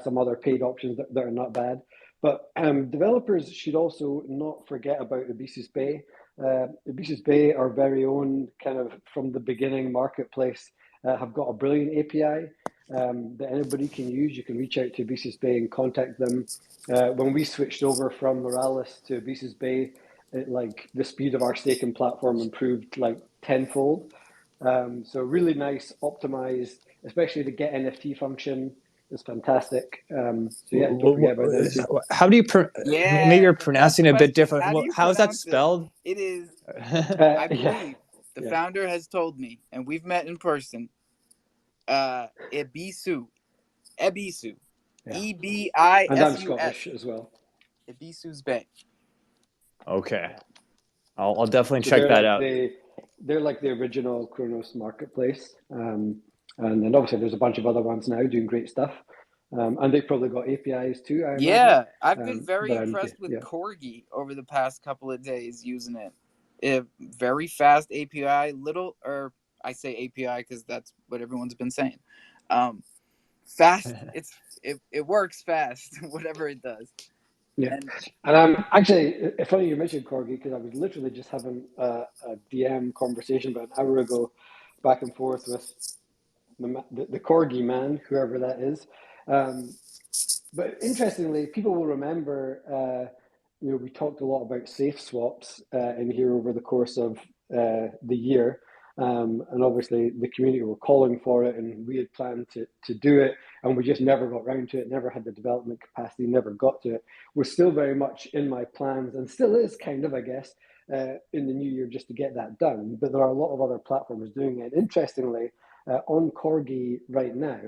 some other paid options that are not bad. But developers should also not forget about Ibisus Bay. Ibisus Bay, our very own kind of from the beginning marketplace, have got a brilliant API that anybody can use. You can reach out to Ibisus Bay and contact them. When we switched over from Moralis to Ibisus Bay, the speed of our staking platform improved like tenfold. So really nice, optimized, especially the get NFT function is fantastic. So yeah, don't forget about them too. How do you maybe you're pronouncing it a bit different. How is that spelled? It is I believe the founder has told me, and we've met in person. Ibisu. Ibisu. EBISUS. And I'm Scottish as well. Ibisus Bay. Okay. I'll definitely check that out. They're like the original Kronos marketplace. And then obviously there's a bunch of other ones now doing great stuff. And they've probably got APIs too. I've been very impressed with Corgi over the past couple of days using it. Very fast API, I say API because that's what everyone's been saying. Fast, it works fast, whatever it does. Yeah, and actually, funny you mentioned Corgi, because I was literally just having a DM conversation about an hour ago, back and forth with the Corgi man, whoever that is. But interestingly, people will remember, we talked a lot about safe swaps in here over the course of the year. And obviously the community were calling for it, and we had planned to do it, and we just never got around to it, never had the development capacity, never got to it. We're still very much in my plans, and still is kind of, I guess, in the new year just to get that done. But there are a lot of other platforms doing it. Interestingly, on Corgi right now,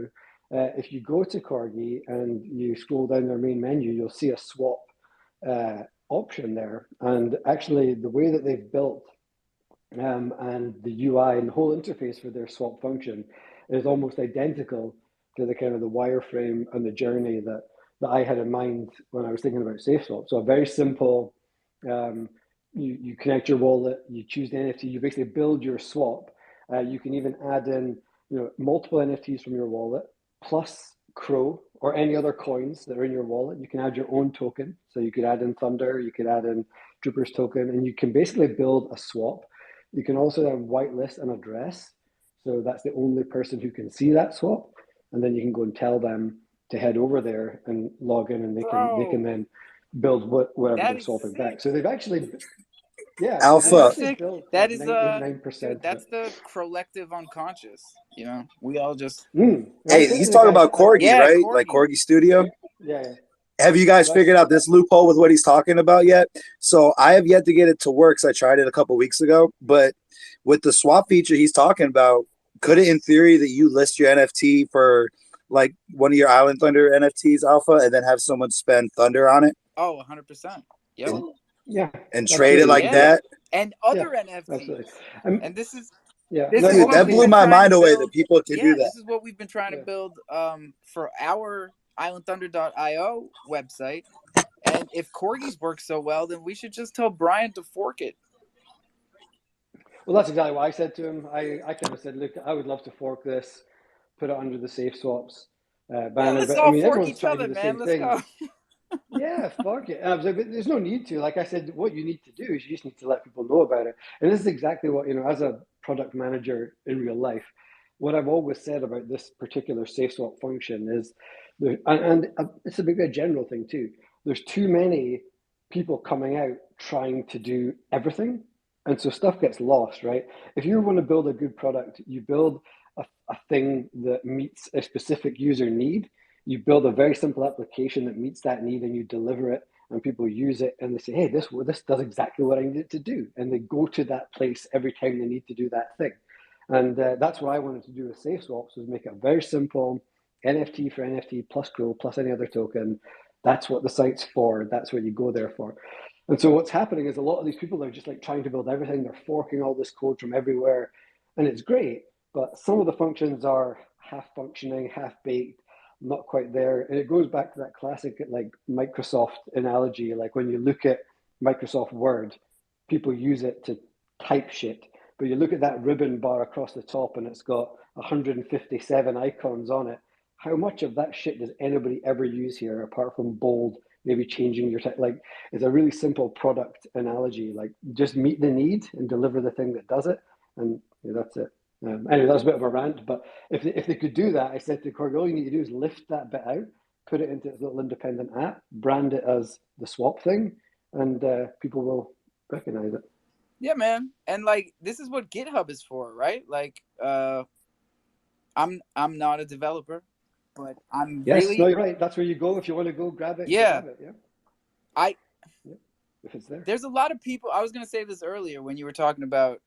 if you go to Corgi and you scroll down their main menu, you'll see a swap option there. And actually the way that they've built and the UI and the whole interface for their swap function is almost identical to the kind of the wireframe and the journey that I had in mind when I was thinking about SafeSwap. So a very simple, you connect your wallet, you choose the NFT, you basically build your swap. You can even add in multiple NFTs from your wallet, plus Crow or any other coins that are in your wallet. You can add your own token. So you could add in Thunder, you could add in Troopers token, and you can basically build a swap. You can also then whitelist an address. So that's the only person who can see that swap. And then you can go and tell them to head over there and log in, and they can then build whatever they're swapping back. So they've actually, Yeah, I Alpha. actually built That like is 99% dude, of that's it. the collective unconscious. You know, we all just I Hey, said to he's the talking guys, about Corgi, yeah, right? Like corgi. Corgi Studio. yeah. Have you guys So figured out this loophole with what he's talking about yet? So I have yet to get it to work. So I tried it a couple weeks ago, but with the swap feature he's talking about, could it in theory that you list your NFT for like one of your Island Thunder NFTs alpha and then have someone spend Thunder on it Oh, 100%. Yep. yeah, and trade it absolutely. like Yeah, that? and Yeah, other absolutely. NFTs. And Yeah, this no, is Dude, what that we've blew been my trying to mind away that build. people can do Yeah, that. this is what we've been trying to yeah. build for our islandthunder.io website. And if corgis work so well, then we should just tell Brian to fork it. Well, that's exactly what I said to him. I kind of said, look, I would love to fork this, put it under the Safe Swaps Yeah, banner, let's but I all mean, fork everyone's each trying to other, do the man. same Let's thing. go. Yeah, fuck it. And I was like, but there's no need to. Like I said, what you need to do is you just need to let people know about it. And this is exactly what, as a product manager in real life, what I've always said about this particular safe swap function is it's a big a general thing too. There's too many people coming out trying to do everything. And so stuff gets lost, right? If you want to build a good product, you build a thing that meets a specific user need. You build a very simple application that meets that need and you deliver it and people use it and they say, hey, this does exactly what I need it to do. And they go to that place every time they need to do that thing. And that's what I wanted to do with Safe Swaps was make it very simple, NFT for NFT plus Crow plus any other token. That's what the site's for. That's what you go there for. And so what's happening is a lot of these people are just like trying to build everything. They're forking all this code from everywhere. And it's great, but some of the functions are half functioning, half baked, not quite there. And it goes back to that classic like Microsoft analogy. Like when you look at Microsoft Word, people use it to type shit. But you look at that ribbon bar across the top and it's got 157 icons on it. How much of that shit does anybody ever use here apart from bold, maybe changing your like it's a really simple product analogy. Like just meet the need and deliver the thing that does it. And that's it. Anyway, that was a bit of a rant, but if they could do that, I said to Corey, all you need to do is lift that bit out, put it into its little independent app, brand it as the swap thing, and people will recognize it. Yeah, man. And like this is what GitHub is for, right? Like I'm not a developer, but I'm Yes, no, really you're right. That's where you go if you want to go grab it, yeah. grab it. Yeah, Yeah, if it's there. There's a lot of people. I was gonna say this earlier when you were talking about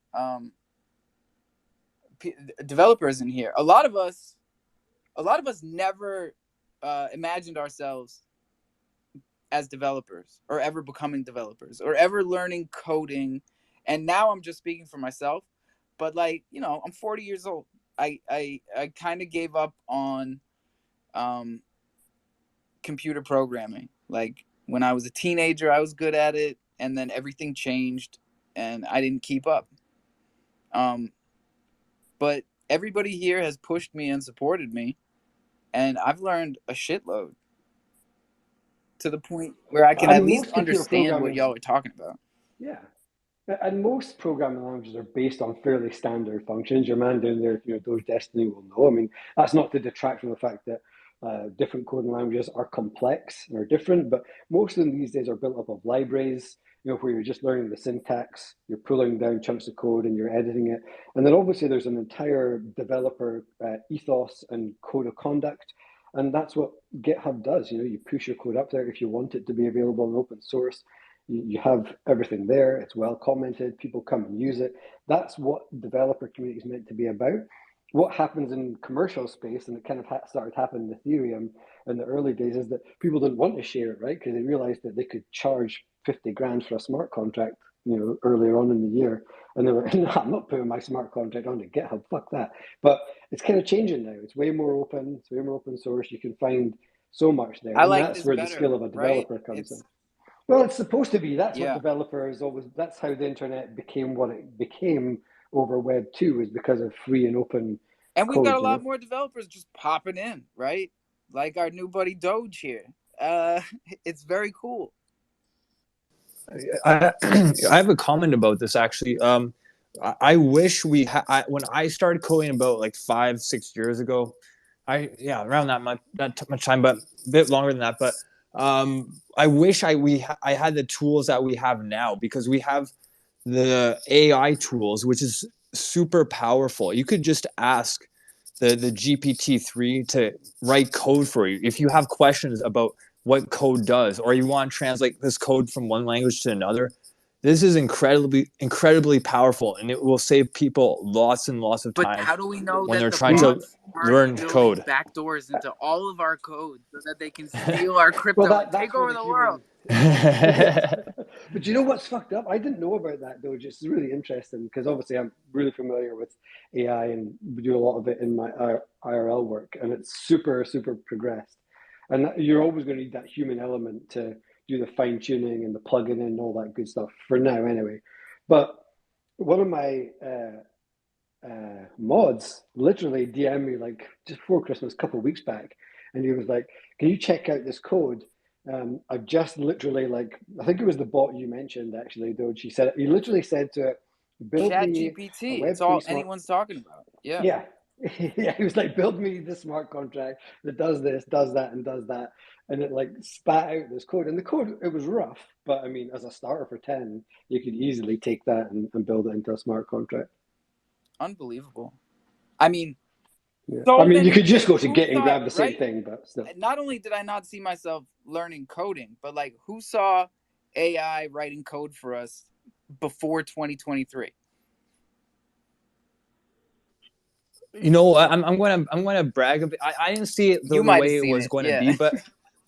developers in here. A lot of us never imagined ourselves as developers or ever becoming developers or ever learning coding. And now I'm just speaking for myself, but like, I'm 40 years old. I kind of gave up on computer programming. Like when I was a teenager, I was good at it, and then everything changed and I didn't keep up. But everybody here has pushed me and supported me, and I've learned a shitload to the point where I can at And least most computer understand what programmers, y'all are talking about. yeah. And most programming languages are based on fairly standard functions. Your man down there, those Destiny will know. I mean, that's not to detract from the fact that different coding languages are complex and are different, but most of them these days are built up of libraries, where you're just learning the syntax, you're pulling down chunks of code and you're editing it. And then obviously there's an entire developer ethos and code of conduct. And that's what GitHub does. You push your code up there if you want it to be available in open source. You have everything there. It's well commented. People come and use it. That's what developer community is meant to be about. What happens in commercial space, and it kind of started happening in Ethereum in the early days, is that people didn't want to share it, right? Because they realized that they could charge 50 grand for a smart contract, earlier on in the year. And they were, no, I'm not putting my smart contract onto GitHub. Fuck that. But it's kind of changing now. It's way more open. It's way more open source. You can find so much there. I And like that's this where the better, skill of a right? developer comes in. It's Well, it's supposed to be. That's what yeah. developers always. That's how the internet became what it became over Web 2 is because of free and open. And we've code, got a lot more developers just popping in, right? Like our new buddy Doge here. It's very cool. I I have a comment about this actually. I wish we when I started coding about like 5-6 years ago. Around that much time, but a bit longer than that. But I wish I had the tools that we have now because we have the AI tools, which is super powerful. You could just ask the GPT-3 to write code for you. If you have questions about what code does, or you want to translate this code from one language to another, this is incredibly powerful, and it will save people lots and lots of But time how do we know when that they're the trying to bots aren't learn building code. backdoors into all of our code so that they can steal our Well, crypto and that's take where over the the human. world? But you know what's fucked up? I didn't know about that though. Just really interesting because obviously I'm really familiar with AI and we do a lot of it in my IRL work, and it's super progressed. And you're always going to need that human element to do the fine tuning and the plugging in and all that good stuff for now, anyway. But one of my mods literally DM'd me like just before Christmas, a couple of weeks back, and he was like, "Can you check out this code? I've just literally like I think it was the bot you mentioned actually, though. She said he literally said to it, build Chat me a GPT. It's all Web3 smart." anyone's talking about. Yeah. Yeah, yeah. He was like, build me this smart contract that does this, does that, and does that, and it like spat out this code. And the code it was rough, but I mean, as a starter for 10, you could easily take that and build it into a smart contract. Unbelievable. I mean, Yeah. so I mean, you many could just things. go to Who Git and thought, grab the same right? thing, but still. Not only did I not see myself learning coding, but like who saw AI writing code for us before 2023? You know, I'm going to brag a bit. I didn't see it You the might have way it seen was it. going to Yeah. be,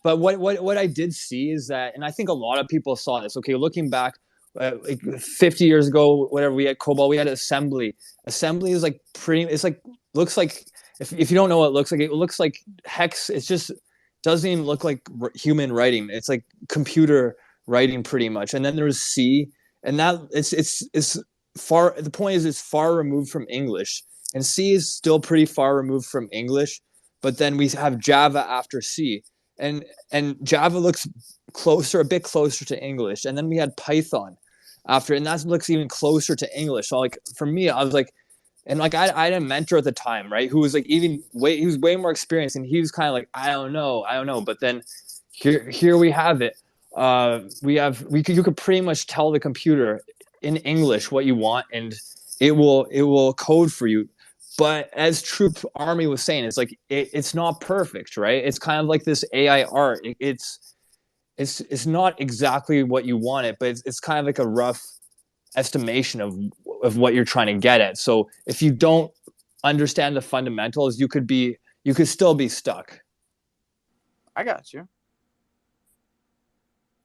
but what I did see is that, and I think a lot of people saw this. Okay, looking back, like 50 years ago, whatever, we had COBOL, we had assembly. Assembly is like pretty. It's like looks like if you don't know what it looks like hex. It's just doesn't even look like human writing. It's like computer writing pretty much. And then there's C, and that it's far. The point is, it's far removed from English, and C is still pretty far removed from English. But then we have Java after C, and Java looks a bit closer to English, and then we had Python after, and that looks even closer to English. So like for me, I was like, and like I had a mentor at the time, right, who was like he was way more experienced, and he was kind of like I don't know, but then here we have it. You could pretty much tell the computer in English what you want, and it will code for you. But as Troop Army was saying, it's like it's not perfect, right? It's kind of like this AI art. It's not exactly what you want it, but it's kind of like a rough estimation of what you're trying to get at. So if you don't understand the fundamentals, you could still be stuck. I got you.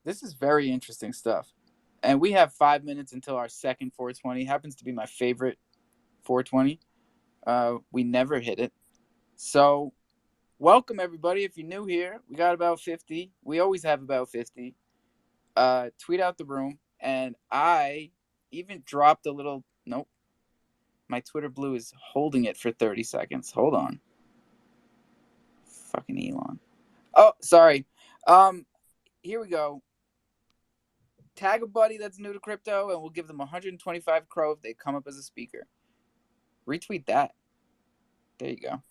This is very interesting stuff. And we have 5 minutes until our second 420. Happens to be my favorite 420. We never hit it. So welcome everybody. If you're new here, we got about 50. We always have about 50. Tweet out the room. And I even dropped a little. Nope. My Twitter blue is holding it for 30 seconds. Hold on. Fucking Elon. Oh, sorry. Here we go. Tag a buddy that's new to crypto, and we'll give them 125 crow if they come up as a speaker. Retweet that. There you go.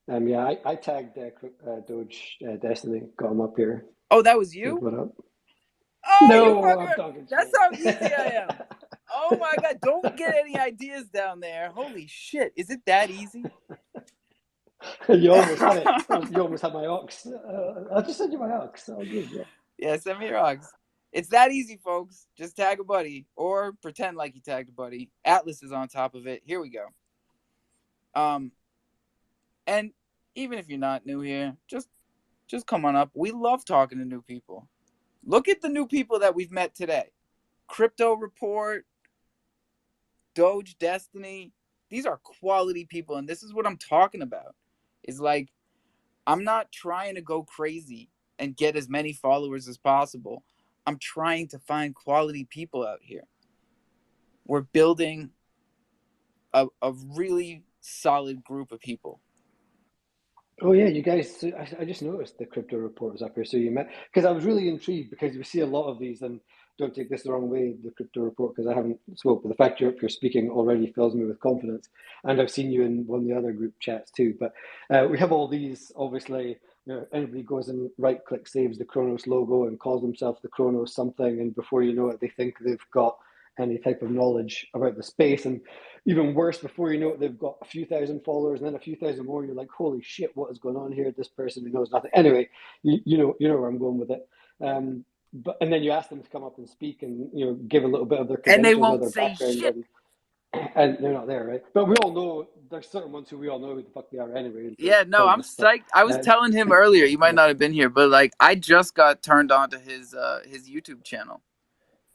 Yeah, I tagged Doge Destiny, got him up here. Oh, that was you? What up? Oh, no, you fucker. I'm talking That's shit. how easy I am. Oh my god, don't get any ideas down there. Holy shit, is it that easy? You almost had it. You almost had my ox. I'll just send you my ox. All good, yeah. Yeah, send me your ox. It's that easy, folks. Just tag a buddy or pretend like you tagged a buddy. Atlas is on top of it. Here we go. And even if you're not new here, just come on up. We love talking to new people. Look at the new people that we've met today. Crypto Report, Doge Destiny. These are quality people, and this is what I'm talking about. Is like, I'm not trying to go crazy and get as many followers as possible. I'm trying to find quality people out here. We're building a really solid group of people. Oh yeah, you guys. I just noticed the crypto report was up here. So you met because I was really intrigued because we see a lot of these, and don't take this the wrong way, the crypto report, because I haven't spoke. But the fact you're up here speaking already fills me with confidence, and I've seen you in one of the other group chats too. But we have all these obviously anybody goes and right-click saves the Kronos logo and calls themselves the Kronos something, and before you know it, they think they've got any type of knowledge about the space. And even worse, before you know it, they've got a few thousand followers, and then a few thousand more. You're like, holy shit, what is going on here? This person who knows nothing. Anyway, you know where I'm going with it. And then you ask them to come up and speak and give a little bit of their And they credentials or won't their say background, shit. and they're not there, right? But we all know there's certain ones who we all know who the fuck they are anyway. And so Yeah, no, I'm pointless. But psyched. I was telling him earlier, you might not have been here, but like I just got turned on to his YouTube channel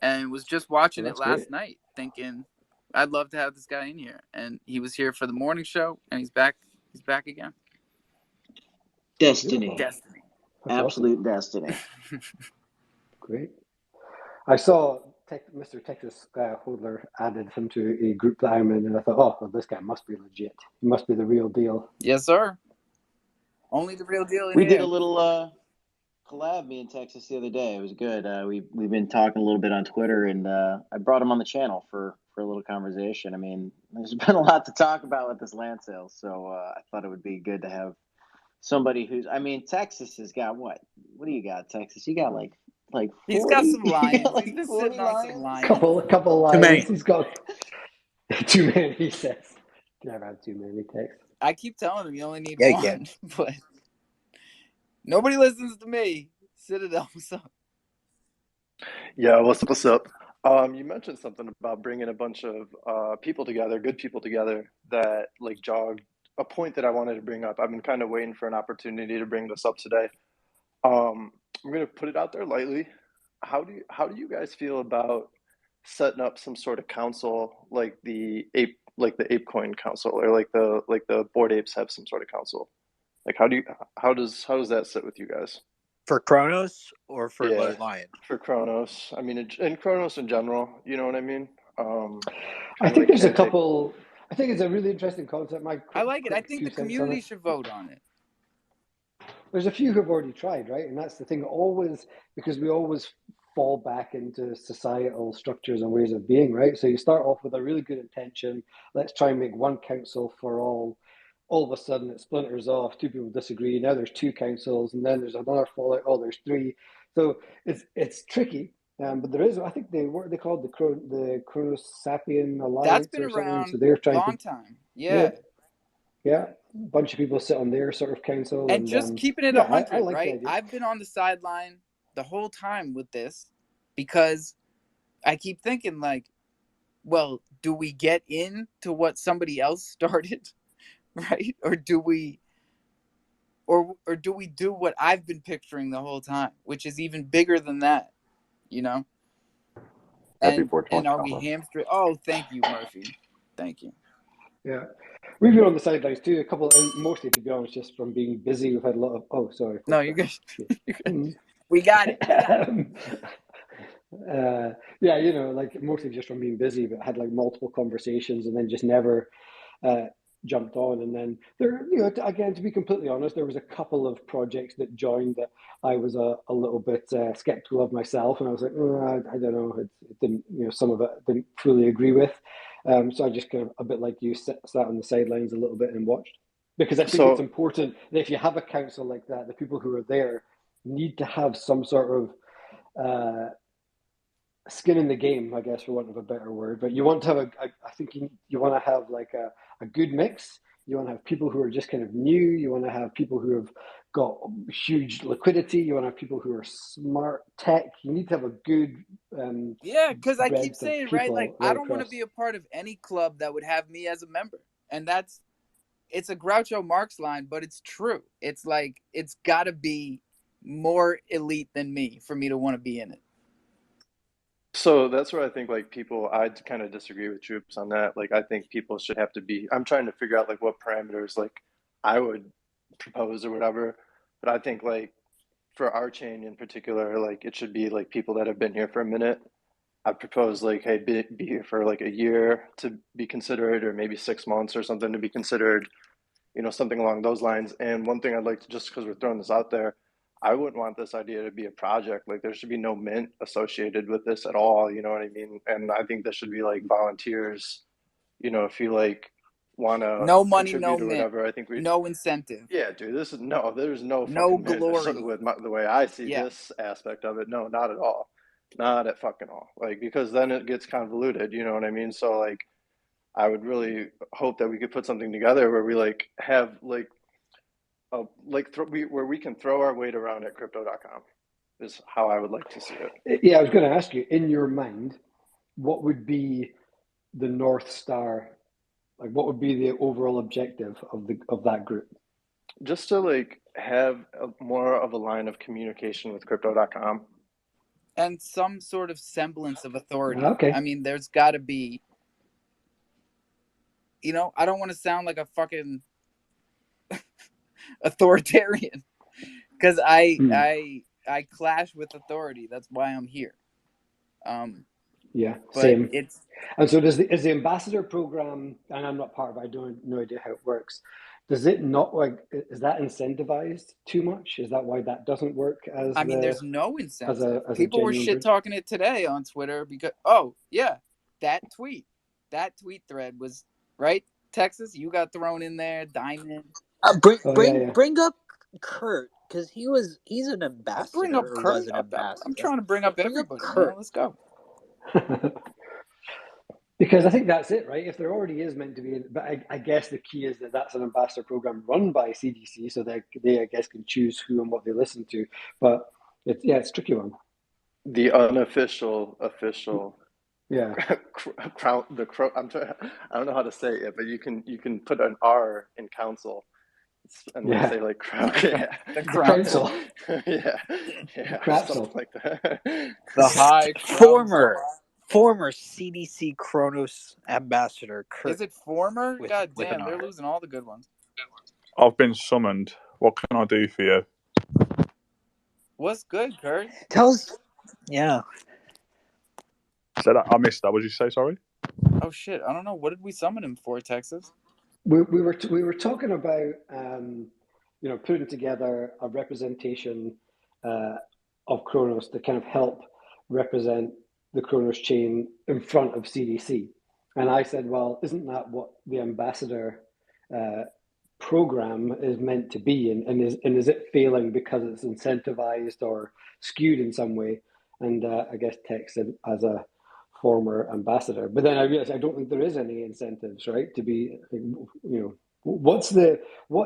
and was just watching it last night, thinking I'd love to have this guy in here. And he was here for the morning show, and he's back again. Destiny. That's Absolute awesome. destiny. Great. I saw Mr. Texas Hodler added him to a group that I'm in, and I thought, oh, well, this guy must be legit. He must be the real deal. Yes, sir. Only the real deal in We here. did a little collab, me and Texas, the other day. It was good. We've been talking a little bit on Twitter, and I brought him on the channel for a little conversation. I mean, there's been a lot to talk about with this land sale, so I thought it would be good to have somebody who's. I mean, Texas has got what? What do you got, Texas? You got like 40? He's got some lions. Like He's been 40 sitting on lions? some lions. Couple lions. Too many. He's got too many, he says. Never had too many, Tex. I keep telling him you only need Yeah, one, but nobody listens to me. Citadel, what's up? Yeah, what's up? You mentioned something about bringing a bunch of people together, good people together, that like jogged a point that I wanted to bring up. I've been kind of waiting for an opportunity to bring this up today. I'm gonna put it out there lightly. How do you guys feel about setting up some sort of council like the ApeCoin council, or like the Bored Apes have some sort of council? Like how does that sit with you guys? For Kronos or for Yeah, Lion? for Kronos. I mean, in Kronos in general, you know what I mean? I think there's a couple. I think it's a really interesting concept. I like it. I think the community should vote on it. There's a few who've already tried, right? And that's the thing. Always, because we always fall back into societal structures and ways of being, right? So you start off with a really good intention. Let's try and make one council for all. All of a sudden, it splinters off. Two people disagree. Now there's two councils, and then there's another fallout. Oh, there's three. So it's tricky. But there is, I think what are they called? The Kronos Sapien Alliance. That's been or something. around So they're trying a long time. Yeah. Yeah, a bunch of people sit on their sort of council. And just keeping it 100, I like right? I've been on the sideline the whole time with this because I keep thinking like, well, do we get into what somebody else started, right? Or do we do what I've been picturing the whole time, which is even bigger than that, you know? And are we hamstring? Oh, thank you, Murphy. Thank you. Yeah, we've been on the sidelines too. A couple, and mostly, to be honest, just from being busy. We've had a lot of. Oh, sorry. No, you're good. You're good. We got it. Yeah, like mostly just from being busy, but had like multiple conversations, and then just never jumped on. And then there, again, to be completely honest, there was a couple of projects that joined that I was a little bit skeptical of myself, and I was like, I don't know, it didn't, some of it I didn't fully agree with. So I just kind of, a bit like you, sat on the sidelines a little bit and watched, because I think it's important that if you have a council like that, the people who are there need to have some sort of skin in the game, I guess, for want of a better word. But you want to have I think you want to have like a good mix. You want to have people who are just kind of new. You want to have people who have got huge liquidity. You want to have people who are smart tech. You need to have a good yeah, because I keep saying, right, like I don't want to across. be a part of any club that would have me as a member. And it's a Groucho Marx line, but it's true. It's like it's got to be more elite than me for me to want to be in it. So that's where I think like I kind of disagree with Troops on that. Like I think people should have to be, I'm trying to figure out like what parameters like I would propose or whatever. But I think like for our chain in particular, like it should be like people that have been here for a minute. I propose like, hey, be here for like a year to be considered, or maybe 6 months or something to be considered, something along those lines. And one thing I'd like to, just because we're throwing this out there, I wouldn't want this idea to be a project. Like there should be no mint associated with this at all. You know what I mean? And I think this should be like volunteers. If you like want to No money, contribute no or mint. whatever, I think No incentive. Yeah, dude, there's no No fucking mint glory. with the way I see Yeah. this aspect of it. No, not at all. Not at fucking all. Like, because then it gets convoluted, you know what I mean? So, like, I would really hope that we could put something together where we, like, have, like, where we can throw our weight around at crypto.com is how I would like to see it. Yeah, I was going to ask you, in your mind, what would be the North Star? Like, what would be the overall objective of that group? Just to, like, have more of a line of communication with crypto.com. And some sort of semblance of authority. Okay. I mean, there's got to be, you know, I don't want to sound like a fucking authoritarian because I clash with authority. That's why I'm here. Yeah, but same. It's And so is the ambassador program, and I'm not part of it, I don't no idea how it works. Does it not, like, is that incentivized too much? Is that why that doesn't work as I mean, there's no incentive. People were shit talking it today on Twitter because that tweet thread was right. Texas, you got thrown in there. Diamond. Bring up Kurt, because he's an ambassador. I'll bring up Kurt. I'm trying to bring up everybody. Man. Let's go. Because I think that's it, right? If there already is meant to be, but I guess the key is that that's an ambassador program run by CDC, so they I guess can choose who and what they listen to. But it's a tricky one. The unofficial, official. Yeah. I don't know how to say it, but you can put an R in council and then say like the council. yeah, something like that. The high former CDC Kronos ambassador Kurt. Is it former? God damn, they're losing all the good ones. I've been summoned. What can I do for you? What's good, Kurt? Tell us. Yeah. I missed that. What did you say? Sorry. Oh shit! I don't know. What did we summon him for, Texas? We were talking about putting together a representation of Kronos to kind of help represent the Kronos chain in front of CDC, and I said, well, isn't that what the ambassador program is meant to be, and is it failing because it's incentivized or skewed in some way? And I guess Tex said, as a former ambassador, but then I realized I don't think there is any incentives, right? To be, what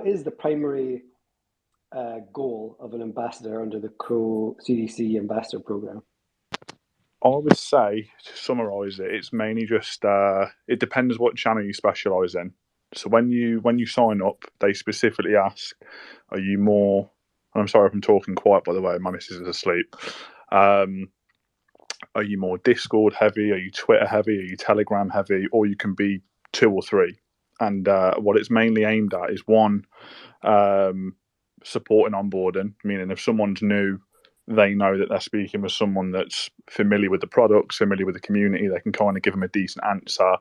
is the primary goal of an ambassador under the CDC ambassador program? I would say, to summarise it, it's mainly just it depends what channel you specialise in. So when you sign up, they specifically ask, are you more? And I'm sorry if I'm talking quiet, by the way, my missus is asleep. Are you more Discord heavy? Are you Twitter heavy? Are you Telegram heavy? Or you can be 2 or 3. And what it's mainly aimed at is one, supporting onboarding, meaning if someone's new, they know that they're speaking with someone that's familiar with the products, familiar with the community. They can kind of give them a decent answer.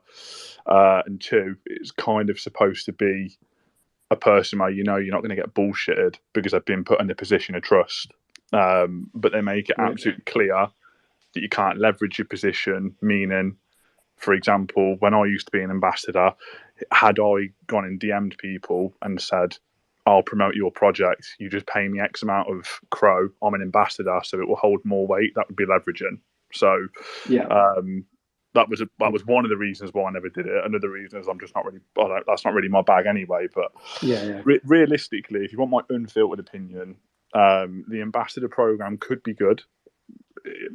And 2, it's kind of supposed to be a person where you're not going to get bullshitted because they've been put in a position of trust. But they make it absolutely clear that you can't leverage your position, meaning, for example, when I used to be an ambassador, had I gone and DM'd people and said, I'll promote your project, you just pay me X amount of crow, I'm an ambassador, so it will hold more weight, that would be leveraging. So that was one of the reasons why I never did it. Another reason is I'm just not really, that's not really my bag anyway. But realistically, if you want my unfiltered opinion, the ambassador program could be good.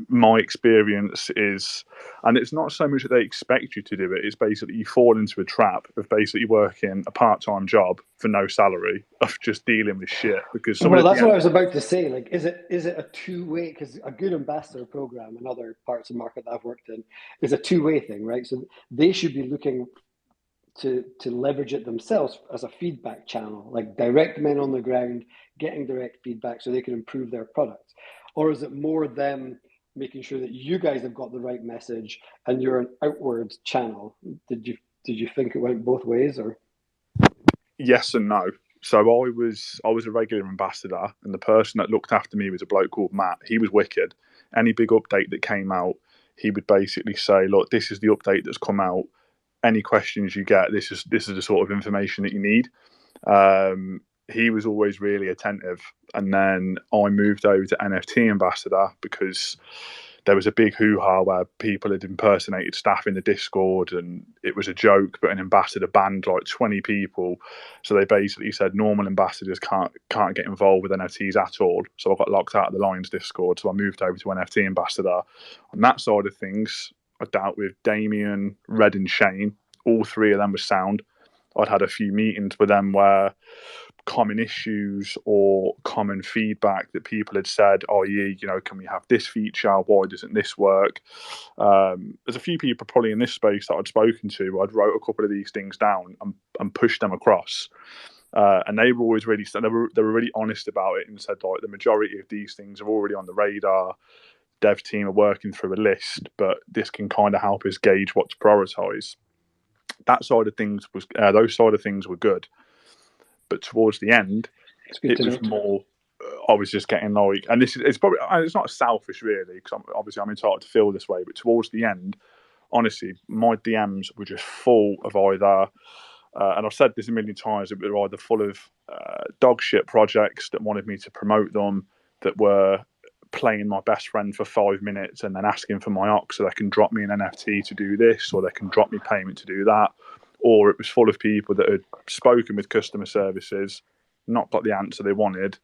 My experience is, and it's not so much that they expect you to do it, it's basically you fall into a trap of basically working a part-time job for no salary, of just dealing with shit. Because that's what I was about to say. Like, is it a two-way? Because a good ambassador program in other parts of the market that I've worked in is a two-way thing, right? So they should be looking to leverage it themselves as a feedback channel, like direct men on the ground getting direct feedback so they can improve their products. Or is it more them making sure that you guys have got the right message and you're an outward channel? Did you think it went both ways, or? Yes and no. So I was a regular ambassador, and the person that looked after me was a bloke called Matt. He was wicked. Any big update that came out, he would basically say, look, this is the update that's come out. any questions you get, this is the sort of information that you need. He was always really attentive. And then I moved over to NFT ambassador because there was a big hoo-ha where people had impersonated staff in the Discord, and it was a joke, but an ambassador banned like 20 people. So they basically said normal ambassadors can't get involved with NFTs at all. So I got locked out of the Lions Discord. So I moved over to NFT ambassador. On that side of things, I dealt with Damien, Red, and Shane. All three of them were sound. I'd had a few meetings with them where common issues or common feedback that people had said, oh yeah, can we have this feature? Why doesn't this work? There's a few people probably in this space that I'd spoken to. I'd wrote a couple of these things down and pushed them across. And they were always really, they were really honest about it and said, like, the majority of these things are already on the radar. Dev team are working through a list, but this can kind of help us gauge what to prioritize. That side of things was, those side of things were good. But towards the end, it was more, I was just getting like, and it's probably, it's not selfish really, because I'm entitled to feel this way, but towards the end, honestly, my DMs were just full of either, and I've said this a million times, it were either full of dog shit projects that wanted me to promote them, that were playing my best friend for 5 minutes and then asking for my ox so they can drop me an NFT to do this, or they can drop me payment to do that. Or it was full of people that had spoken with customer services, not got the answer they wanted,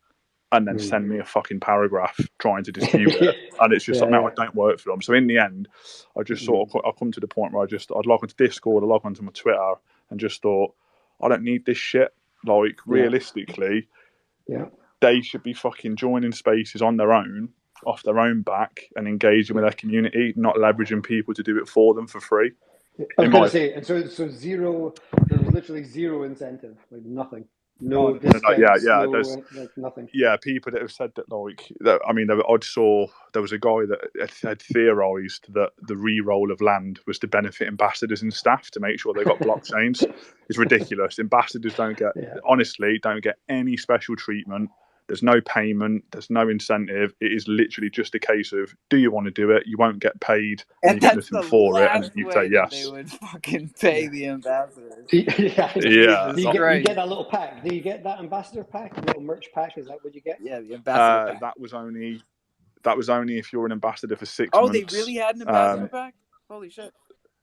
and then send me a fucking paragraph trying to dispute it. And it's just like, no, I don't work for them. So in the end, I just sort of, I come to the point where I'd log onto Discord, I'd log onto my Twitter, and just thought, I don't need this shit. Like, realistically, they should be fucking joining spaces on their own, off their own back, and engaging with their community, not leveraging people to do it for them for free. I was going to say, and so zero, there was literally zero incentive, like nothing. No discounts, no, like nothing. Yeah, people that have said that, like, I mean, I saw there was a guy that had theorised that the re-roll of land was to benefit ambassadors and staff to make sure they got blockchains. It's ridiculous. Ambassadors honestly, don't get any special treatment. There's no payment. There's no incentive. It is literally just a case of, do you want to do it? You won't get paid, and you get nothing for it, and you say yes. They would fucking pay the ambassadors. You Great. get that little pack. Do you get that ambassador pack, a little merch pack? Is that what you get? Yeah, the ambassador pack. That was only if you're an ambassador for 6 months. Oh, they really had an ambassador pack? Holy shit.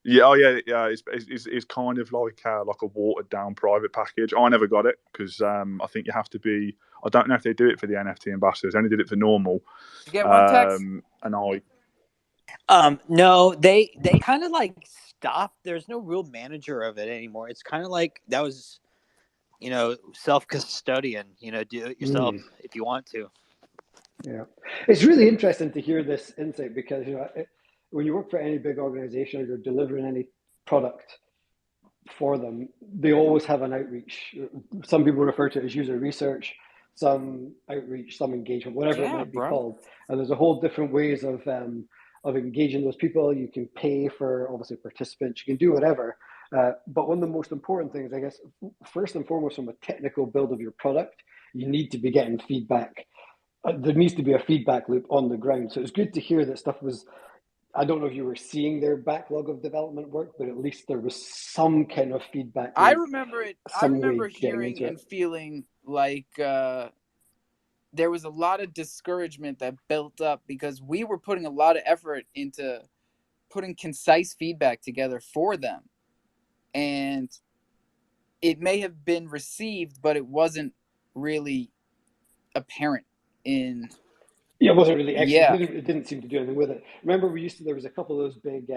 Yeah, it's kind of like a watered down private package. I never got it because I think you have to be. I don't know if they do it for the NFT ambassadors. I only did it for normal. You get one text? No, they kind of like stopped. There's no real manager of it anymore. It's kind of like that was, self-custodian. Do it yourself if you want to. Yeah, it's really interesting to hear this insight because when you work for any big organization or you're delivering any product for them, they always have an outreach. Some people refer to it as user research, some outreach, some engagement, whatever it might be called. And there's a whole different ways of engaging those people. You can pay for, obviously, participants. You can do whatever. But one of the most important things, I guess, first and foremost, from a technical build of your product, you need to be getting feedback. There needs to be a feedback loop on the ground. So it's good to hear that stuff was, I don't know if you were seeing their backlog of development work, but at least there was some kind of feedback. I remember it. I remember hearing and feeling like there was a lot of discouragement that built up because we were putting a lot of effort into putting concise feedback together for them. And it may have been received, but it wasn't really apparent in... Yeah, it wasn't really extra. It didn't seem to do anything with it. Remember, there was a couple of those big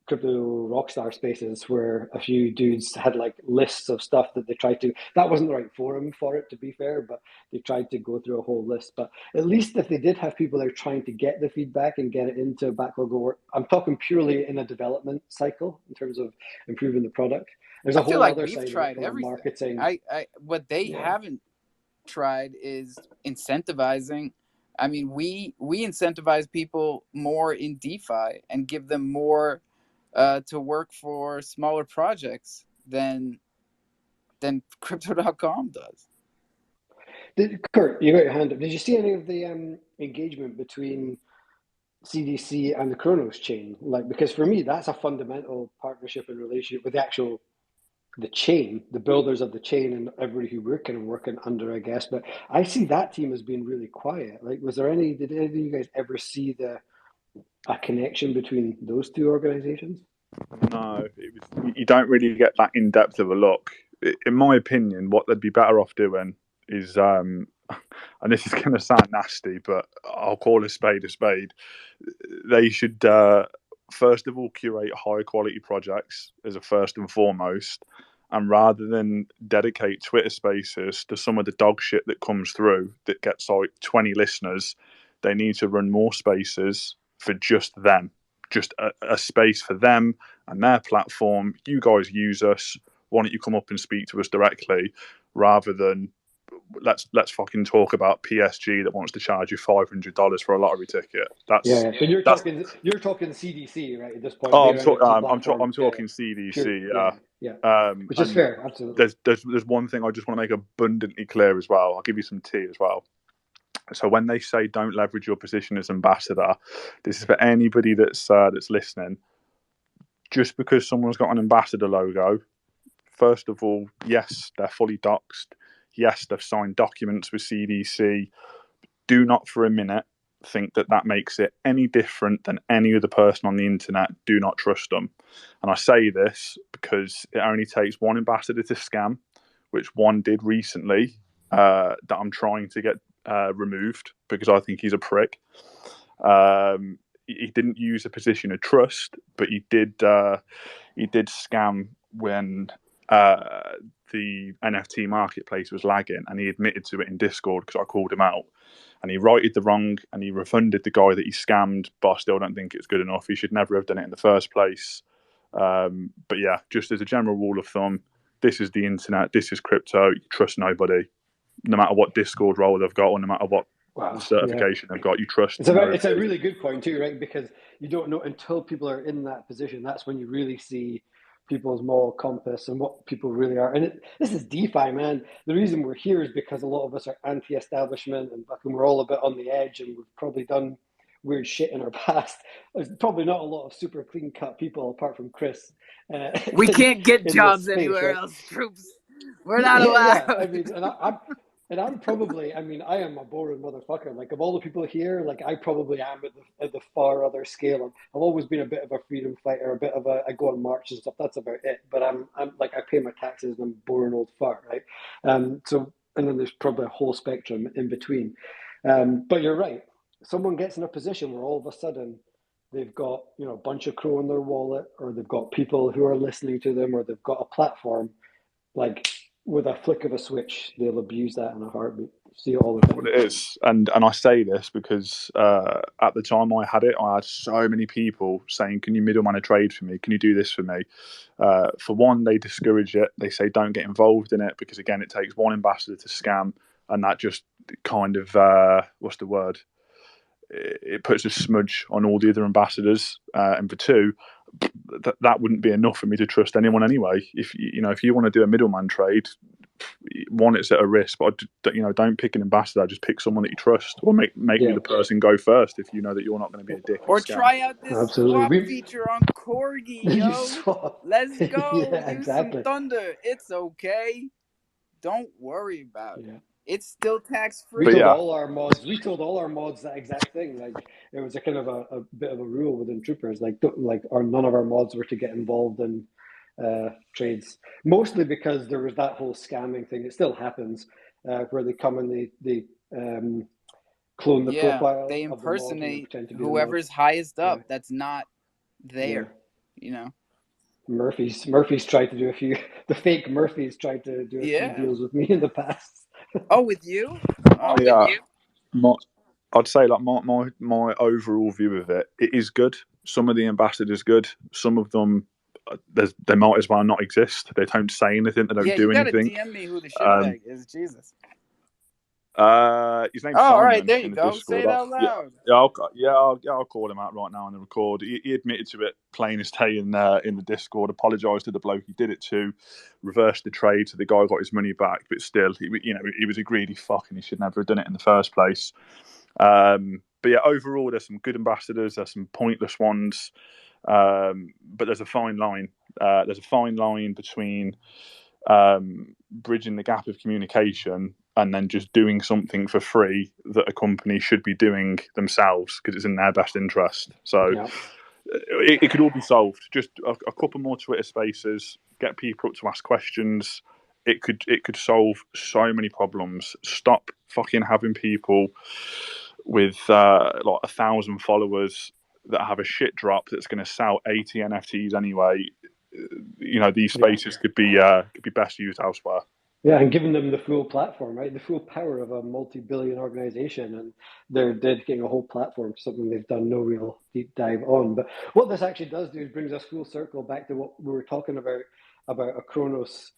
crypto rockstar spaces where a few dudes had like lists of stuff that they tried to, that wasn't the right forum for it, to be fair, but they tried to go through a whole list. But at least if they did have people there trying to get the feedback and get it into a backlog of work, I'm talking purely in a development cycle in terms of improving the product. There's a whole other side tried of marketing. What they haven't tried is incentivizing. I mean, we incentivize people more in DeFi and give them more to work for smaller projects than Crypto.com does. Kurt, you got your hand up. Did you see any of the engagement between CDC and the Kronos chain? Like, because for me, that's a fundamental partnership and relationship with the chain, the builders of the chain, and everybody who we're kind of working under, I guess. But I see that team as being really quiet. Like, did any of you guys ever see a connection between those two organizations? No, you don't really get that in depth of a look. In my opinion, what they'd be better off doing is, and this is going to sound nasty, but I'll call a spade a spade. They should first of all curate high quality projects as a first and foremost, and rather than dedicate Twitter Spaces to some of the dog shit that comes through that gets like 20 listeners, they need to run more spaces for just them, just a space for them and their platform. You guys use us. Why don't you come up and speak to us directly, rather than let's fucking talk about PSG that wants to charge you $500 for a lottery ticket. Yeah. But you're That's talking CDC, right? At this point, oh, their NFT platform. I'm Yeah, talking pure, CDC. yeah. Which is And fair, absolutely. there's one thing I just want to make abundantly clear as well. I'll give you some tea as well. So when they say don't leverage your position as ambassador, this is for anybody that's listening. Just because someone's got an ambassador logo, first of all, yes, they're fully doxed. Yes, they've signed documents with CDC. Do not for a minute think that makes it any different than any other person on the internet. Do not trust them. And I say this because it only takes one ambassador to scam, which one did recently, that I'm trying to get removed because I think he's a prick. He didn't use a position of trust, but he did scam when the NFT marketplace was lagging, and he admitted to it in Discord because I called him out. And he righted the wrong, and he refunded the guy that he scammed, but I still don't think it's good enough. He should never have done it in the first place. But yeah, just as a general rule of thumb, this is the internet, this is crypto. You trust nobody, no matter what Discord role they've got, or no matter what certification they've got. You trust. It's a really good point too, right? Because you don't know until people are in that position. That's when you really see people's moral compass and what people really are. And this is DeFi, man. The reason we're here is because a lot of us are anti-establishment and fucking we're all a bit on the edge, and we've probably done weird shit in our past. There's probably not a lot of super clean-cut people apart from Chris. We can't get jobs space, anywhere right? else, troops. We're not allowed. Yeah. I mean, I'm probably, I mean, I am a boring motherfucker. Like, of all the people here, like, I probably am at the far other scale. I've always been a bit of a freedom fighter, I go on marches and stuff. That's about it. But I'm like, I pay my taxes and I'm a boring old fart, right? And then there's probably a whole spectrum in between. But you're right. Someone gets in a position where all of a sudden they've got, a bunch of crow in their wallet, or they've got people who are listening to them, or they've got a platform. Like, with a flick of a switch, they'll abuse that in a heartbeat. See it all the time. Well, it is, and I say this because at the time I had it, I had so many people saying, "Can you middleman a trade for me? Can you do this for me?" For one, they discourage it. They say don't get involved in it because, again, it takes one ambassador to scam, and that just kind of what's the word? It puts a smudge on all the other ambassadors. And for two, that wouldn't be enough for me to trust anyone anyway. If you want to do a middleman trade, one, it's at a risk, but don't pick an ambassador. Just pick someone that you trust, or make me the person go first if you know that you're not going to be a dick. Or try out this swap feature on Corgi, yo. Let's go. Yeah, Use some thunder. It's okay. Don't worry about it. It's still tax free. We told all our mods that exact thing. Like, it was a kind of a bit of a rule within Troopers. Like none of our mods were to get involved in trades. Mostly because there was that whole scamming thing. It still happens, where they come and they clone the profile. They impersonate whoever's highest up. That's not there. Murphy's tried to do a few. The fake Murphy's tried to do a few deals with me in the past. Oh, with you? With you? I'd say, like, my overall view of it is good. Some of the ambassadors good. Some of them, they might as well not exist. They don't say anything. They don't do anything. Yeah, you gotta DM me who the shitbag is. Jesus. His name's Simon. All right, there you go. Say it out loud. I'll call him out right now on the record. He admitted to it plain as day in the Discord. Apologised to the bloke he did it to, reversed the trade, so the guy got his money back. But still, he was a greedy fuck, and he should never have done it in the first place. But yeah, overall, there's some good ambassadors. There's some pointless ones. But there's a fine line. There's a fine line between bridging the gap of communication and then just doing something for free that a company should be doing themselves because it's in their best interest. So it could all be solved. Just a couple more Twitter spaces, get people up to ask questions. It could solve so many problems. Stop fucking having people with like 1,000 followers that have a shit drop that's going to sell 80 NFTs anyway. These spaces could be best used elsewhere. Yeah, and giving them the full platform, right? The full power of a multi-billion organization, and they're dedicating a whole platform to something they've done no real deep dive on. But what this actually does do is brings us full circle back to what we were talking about a Kronos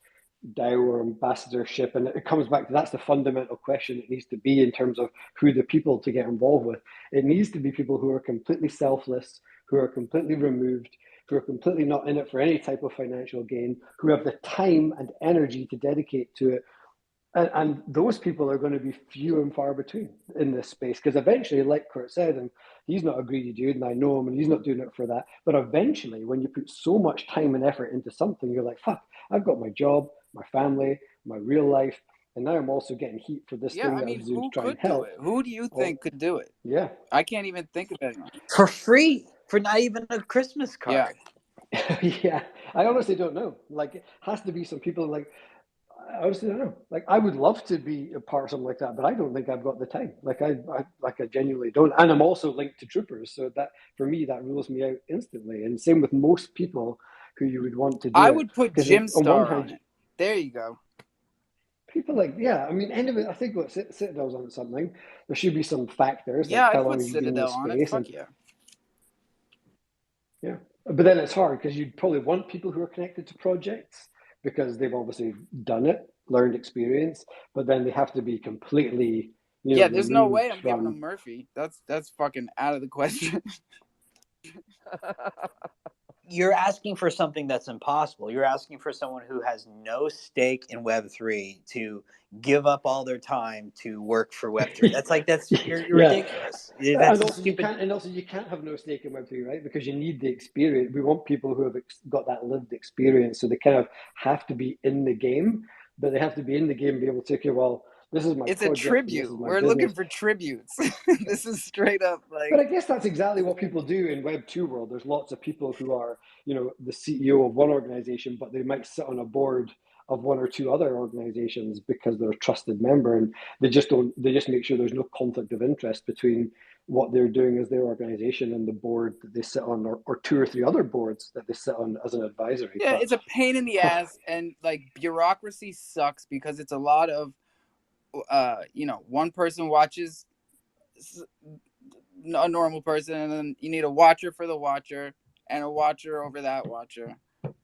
DAO or ambassadorship, and it comes back to that's the fundamental question it needs to be in terms of who the people to get involved with. It needs to be people who are completely selfless, who are completely removed, who are completely not in it for any type of financial gain, who have the time and energy to dedicate to it. And those people are going to be few and far between in this space because eventually, like Kurt said, and he's not a greedy dude, and I know him, and he's not doing it for that. But eventually, when you put so much time and effort into something, you're like, fuck, I've got my job, my family, my real life, and now I'm also getting heat for this thing that I was doing to try and help. Who do you think could do it? Yeah. I can't even think of anyone. For free, for not even a Christmas card. Yeah, I honestly don't know. Like, it has to be some people like, I honestly don't know. Like, I would love to be a part of something like that, but I don't think I've got the time. Like, I genuinely don't. And I'm also linked to troopers, so that for me that rules me out instantly. And same with most people who you would want to do. I would put Jim Star on it. There you go. People like, yeah, I mean, anyway, I think what Citadel's on something. There should be some factors. Yeah, like I put Citadel on it. Fuck yeah. Yeah, but then it's hard because you'd probably want people who are connected to projects because they've obviously done it, learned experience, but then they have to be completely, there's no way I'm giving them Murphy. That's fucking out of the question. You're asking for something that's impossible. You're asking for someone who has no stake in Web3 to give up all their time to work for Web3. You're ridiculous. That's and also you can't have no stake in Web3, right? Because you need the experience. We want people who have got that lived experience, so they kind of have to be in the game, but they have to be in the game and be able to okay, well, this is my it's project, a tribute. We're looking for tributes. This is straight up like. But I guess that's exactly what people do in Web 2 world. There's lots of people who are, the CEO of one organization, but they might sit on a board of one or two other organizations because they're a trusted member, and they just make sure there's no conflict of interest between what they're doing as their organization and the board that they sit on, or two or three other boards that they sit on as an advisory. Yeah, it's a pain in the ass, and like bureaucracy sucks because it's a lot of one person watches a normal person, and then you need a watcher for the watcher and a watcher over that watcher,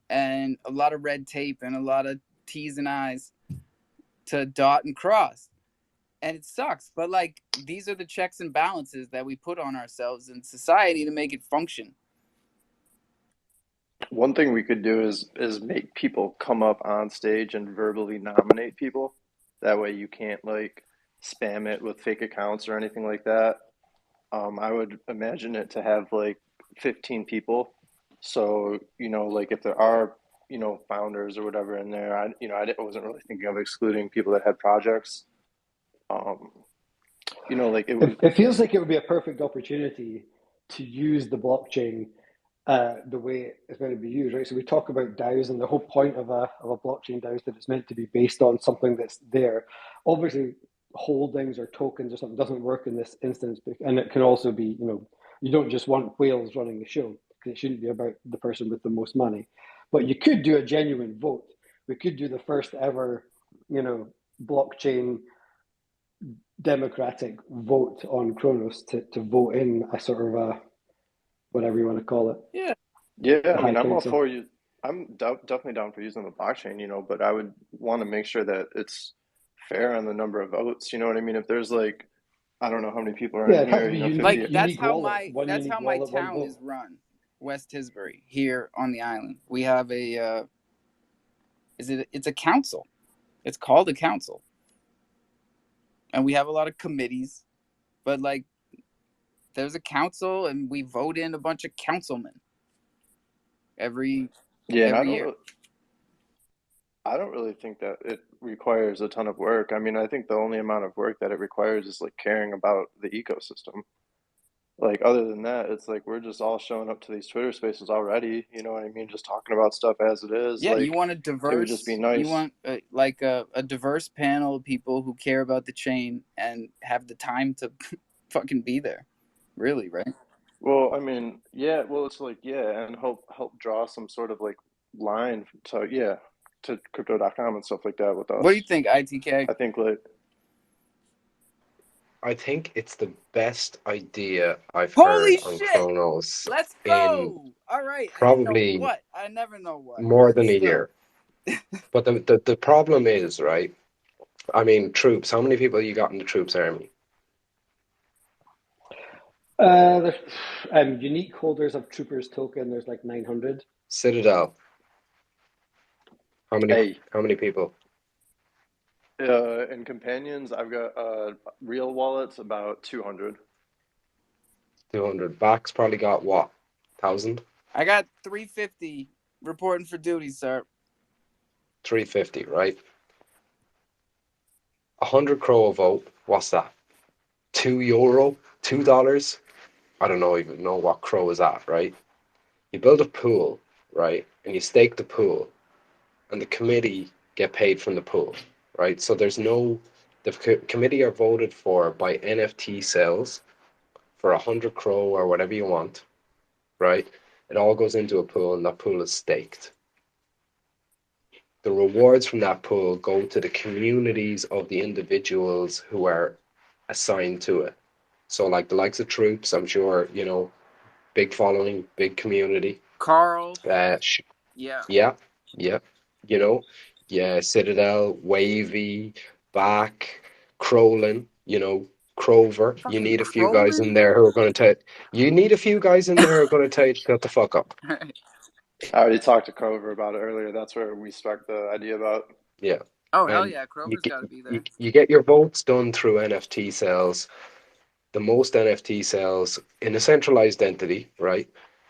and a lot of red tape and a lot of T's and I's to dot and cross, and it sucks. But like, these are the checks and balances that we put on ourselves in society to make it function. One thing we could do is make people come up on stage and verbally nominate people. That way you can't like spam it with fake accounts or anything like that. I would imagine it to have like 15 people. So, like if there are, founders or whatever in there, I wasn't really thinking of excluding people that had projects. It feels like it would be a perfect opportunity to use the blockchain the way it's meant to be used, right? So we talk about DAOs, and the whole point of a blockchain DAO is that it's meant to be based on something that's there. Obviously, holdings or tokens or something doesn't work in this instance, and it can also be, you don't just want whales running the show because it shouldn't be about the person with the most money. But you could do a genuine vote. We could do the first ever, blockchain democratic vote on Kronos to vote in a sort of a whatever you want to call it. Yeah. I mean, I'm all for you. I'm definitely down for using the blockchain, but I would want to make sure that it's fair on the number of votes. You know what I mean? If there's like, I don't know how many people are in here. Like that's how my town is run. West Tisbury here on the island. We have it's a council. It's called a council. And we have a lot of committees, but like there's a council, and we vote in a bunch of councilmen every Yeah, and year. I don't really think that it requires a ton of work. I mean, I think the only amount of work that it requires is like caring about the ecosystem. Like, other than that, it's like we're just all showing up to these Twitter spaces already. You know what I mean? Just talking about stuff as it is. Yeah, you Like, want a it would just be diverse. nice. You want like a diverse panel of people who care about the chain and have the time to fucking be there. Really, right? Well, I mean, yeah. Well, it's like, yeah, and help draw some sort of like line to, yeah, to crypto.com and stuff like that with us. What do you think, ITK? I think like I think it's the best idea I've Holy heard on shit! Chronos Let's in go! All right, I didn't know probably what. I never know what. more But than a still. year. But the problem is, right? I mean, troops. How many people you got in the troops army? There's unique holders of Troopers token. There's like 900. Citadel. How many people? in companions, I've got real wallets about 200. 200. Backs probably got what? 1,000? I got 350 reporting for duty, sir. 350, right? 100 crow a vote. What's that? €2? $2? I don't even know what crow is at, right? You build a pool, right? And you stake the pool, and the committee get paid from the pool, right? So there's no, the committee are voted for by NFT sales for 100 crow or whatever you want, right? It all goes into a pool, and that pool is staked. The rewards from that pool go to the communities of the individuals who are assigned to it. So like the likes of troops, I'm sure, you know, big following, big community. Carl. Yeah. You know, yeah, Citadel, Wavy, Back, Crowlin, you know, Crover. You need a few guys in there who are going to tell you need a few guys in there who are going to tell you to shut the fuck up. I already talked to Crover about it earlier. That's where we struck the idea about. Yeah. Oh, hell yeah. Crover's got to be there. You get your votes done through NFT sales. The most NFT sales in a centralized entity, right?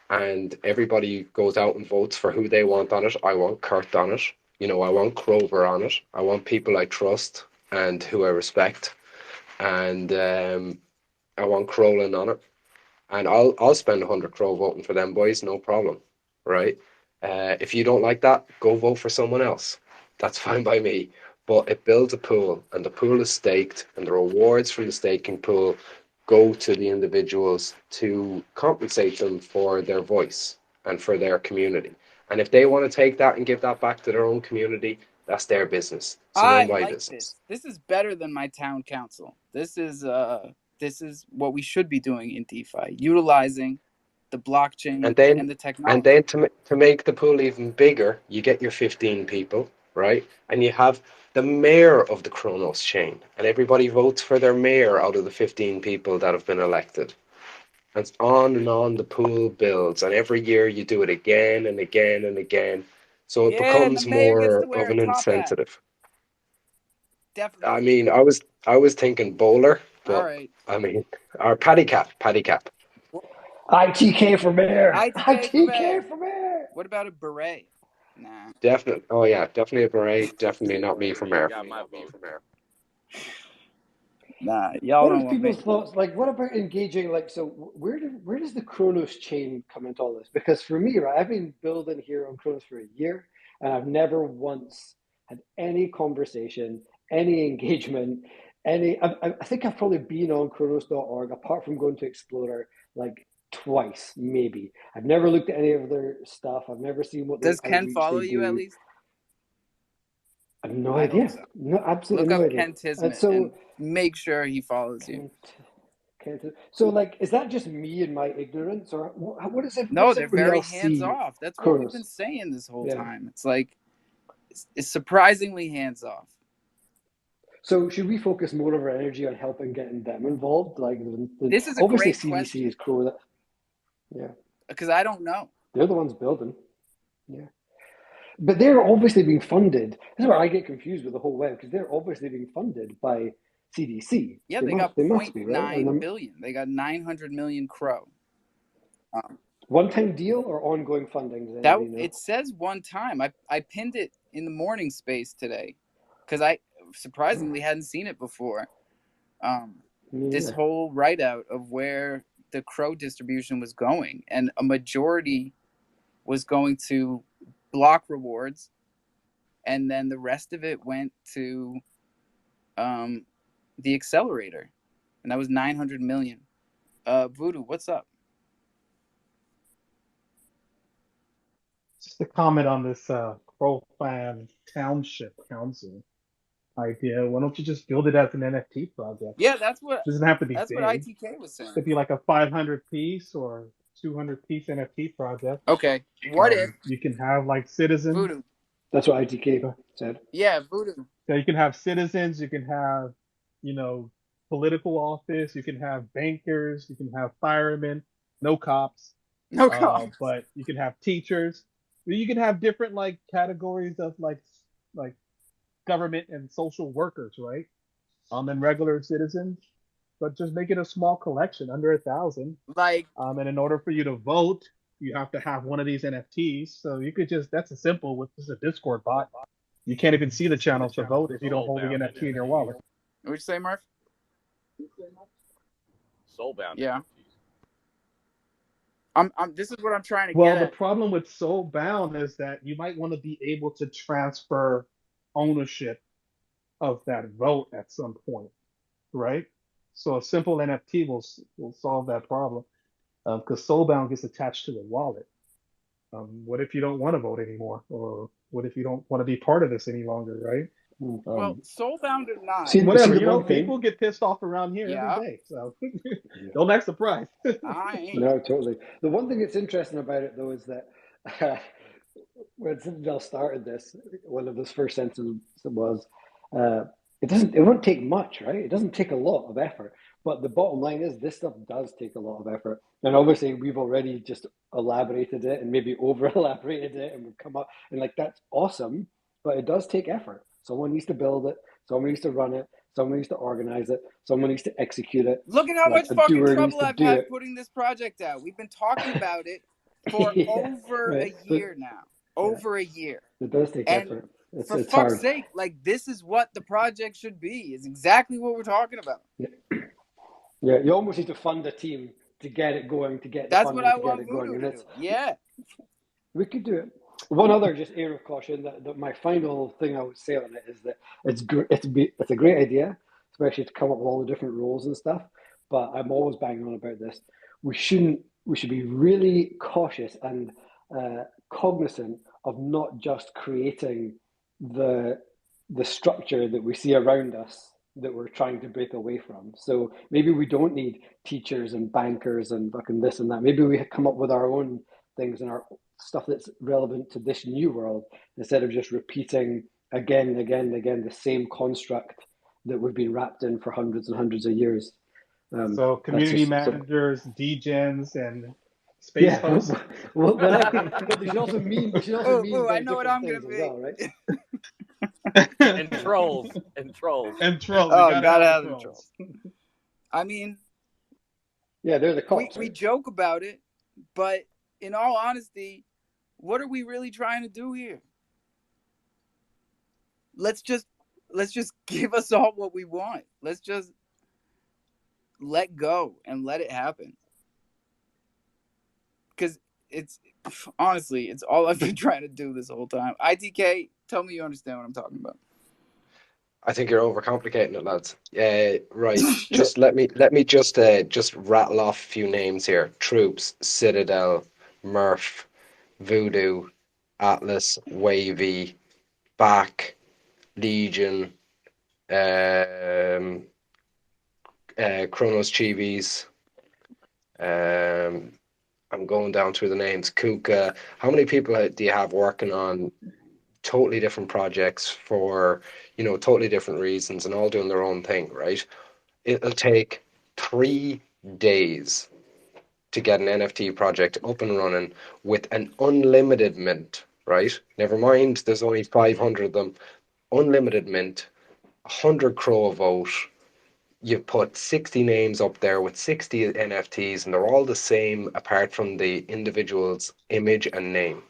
And everybody goes out and votes for who they want on it. I want Kurt on it. You know, I want Crover on it. I want people I trust and who I respect. And I want Crowlin on it. And I'll spend 100 crow voting for them boys, no problem, right? If you don't like that, go vote for someone else. That's fine by me. But it builds a pool, and the pool is staked, and the rewards from the staking pool go to the individuals to compensate them for their voice and for their community. And if they want to take that and give that back to their own community, that's their business. It's not my business. This is better than my town council. This is what we should be doing in DeFi, utilizing the blockchain and the technology. And then to make the pool even bigger, you get your 15 people, right? And you have the mayor of the Kronos chain, and everybody votes for their mayor out of the 15 people that have been elected. And it's on and on the pool builds, and every year you do it again and again and again. So it becomes more of an incentive. Definitely. I mean, I was thinking bowler, but all right. I mean, or paddy cap. ITK for mayor. ITK for mayor. What about a beret? Nah. Definitely. Oh yeah, definitely a beret. Definitely not me for mayor. Nah, y'all what don't are want people's me. thoughts? Like, what about engaging? Like, so where does the Kronos chain come into all this? Because for me, right, I've been building here on Kronos for a year, and I've never once had any conversation, any engagement, any. I think I've probably been on Kronos.org apart from going to Explorer like twice, maybe. I've never looked at any of their stuff. I've never seen what. Does Ken follow you at least? I have no idea. So. No, absolutely Look no up idea. Ken Tismet and make sure he follows you. So, like, is that just me and my ignorance, or what is it? No, they're very hands off. That's what we've been saying this whole time. It's like it's surprisingly hands off. So, should we focus more of our energy on helping getting them involved? Like, this is a obviously great CDC question. is cool with it. Yeah, because I don't know. They're the ones building. Yeah. But they're obviously being funded. This is where I get confused with the whole web, because they're obviously being funded by CDC. Yeah, they got must be, right? 0.9 billion. They got 900 million crow. One-time deal or ongoing funding? Does That anybody know? it says one time. I pinned it in the morning space today because I surprisingly hadn't seen it before. This whole write out of where the crow distribution was going, and a majority was going to block rewards, and then the rest of it went to the accelerator, and that was 900 million. Voodoo, what's up? Just a comment on this crofam township council idea. Why don't you just build it as an NFT project? Yeah, that's what It doesn't have to be that's big. what ITK was saying. It could be like a 500 piece or 200 piece NFT project. Okay, what if you can have like citizens? Voodoo. That's what ITK said. Yeah, Voodoo. So you can have citizens. You can have, political office. You can have bankers. You can have firemen. No cops. No cops. But you can have teachers. You can have different like categories of like government and social workers, right? And regular citizens. But just make it a small collection, under 1,000. Like, and in order for you to vote, you have to have one of these NFTs. So you could that's a simple with just a Discord bot. You can't even see the channels to vote if you don't hold the NFT in your wallet. What would you say, Murph? Soulbound. Yeah. This is what I'm trying to get. Well, the problem with Soulbound is that you might want to be able to transfer ownership of that vote at some point, right? So a simple NFT will solve that problem, because Soulbound gets attached to the wallet. What if you don't want to vote anymore, or what if you don't want to be part of this any longer, right? Well, Soulbound or not, whatever. People get pissed off around here every day, so don't act surprised. I ain't. No, totally. The one thing that's interesting about it, though, is that when Citadel started this, one of his first sentences was, it won't take much, right? It doesn't take a lot of effort. But the bottom line is this stuff does take a lot of effort. And obviously we've already just elaborated it and maybe over elaborated it, and we've come up and like, that's awesome, but it does take effort. Someone needs to build it, someone needs to run it, someone needs to organize it, someone needs to execute it. Look at how much fucking trouble I've had putting this project out. We've been talking about it for over a year now. Over a year. It does take effort. For fuck's sake, like, this is what the project should be. Is exactly what we're talking about. Yeah, you almost need to fund a team to get it going, to get the funding to get it going. And yeah. We could do it. One other just air of caution, that my final thing I would say on it is that it's a great idea, especially to come up with all the different roles and stuff. But I'm always banging on about this. We should be really cautious and cognizant of not just creating the structure that we see around us that we're trying to break away from. So maybe we don't need teachers and bankers and fucking this and that. Maybe we come up with our own things and our stuff that's relevant to this new world, instead of just repeating again and again and again the same construct that we've been wrapped in for hundreds and hundreds of years. So community managers, degens, and space hosts. Well, but they should also mean. I know what I'm gonna be. Well, right? and trolls. Oh, gotta have the trolls. I mean, yeah, they're the cops. We joke about it, but in all honesty, what are we really trying to do here? Let's just give us all what we want. Let's just let go and let it happen. Because it's all I've been trying to do this whole time. ITK, tell me you understand what I'm talking about. I think you're overcomplicating it, lads. Right. Just let me just rattle off a few names here. Troops, Citadel, Murph, Voodoo, Atlas, Wavy, Back, Legion, Chronos Chivis. I'm going down through the names. Kuka. How many people do you have working on totally different projects for, totally different reasons, and all doing their own thing, right? It'll take 3 days to get an NFT project up and running with an unlimited mint, right? Never mind, there's only 500 of them. Unlimited mint, 100 crow a vote, you put 60 names up there with 60 NFTs, and they're all the same apart from the individual's image and name,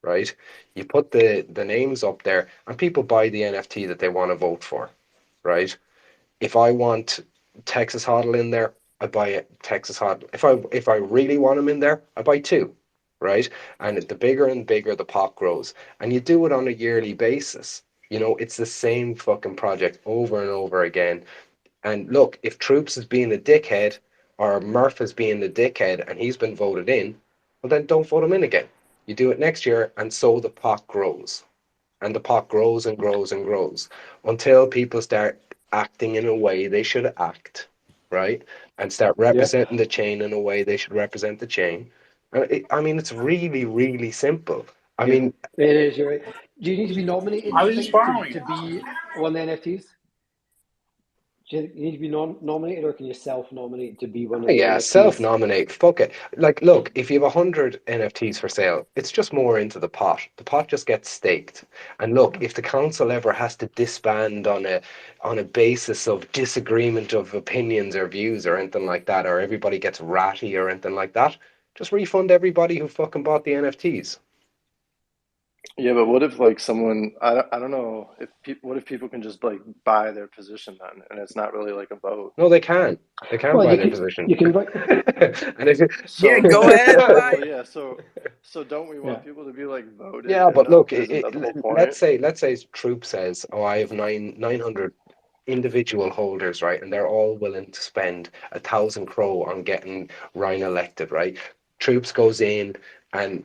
right? You put the names up there, and people buy the NFT that they want to vote for, right? If I want Texas Hoddle in there, I buy a Texas Hoddle. If I really want them in there, I buy two, right? And the bigger and bigger the pot grows, and you do it on a yearly basis. You know, it's the same fucking project over and over again. And look, if Troops is being a dickhead or Murph is being a dickhead and he's been voted in, well then don't vote him in again. You do it next year, and so the pot grows. And the pot grows and grows and grows until people start acting in a way they should act, right? And start Yeah. representing the chain in a way they should represent the chain. I mean, it's really, really simple. I Yeah. mean, It is, you're right. Do you need to be nominated, do Are you you think, following? to be one of the NFTs? Do you need to be nominated, or can you self-nominate to be one of the yeah, NFTs? self-nominate. Fuck it. Like, look, if you have 100 NFTs for sale, it's just more into the pot. The pot just gets staked. And look, if the council ever has to disband on a basis of disagreement of opinions or views or anything like that, or everybody gets ratty or anything like that, just refund everybody who fucking bought the NFTs. Yeah, but what if like someone I don't know if what if people can just like buy their position then and it's not really like a vote. No, they can. They can Well, buy their position. you can buy. And if it, Yeah, So go ahead, buy well it. yeah, so don't we Yeah. want people to be like voted yeah, in but though? look, Isn't that the whole point? let's say Troop says, "Oh, I have 900 individual holders, right? And they're all willing to spend 1,000 crore on getting Ryan elected, right?" Troops goes in, and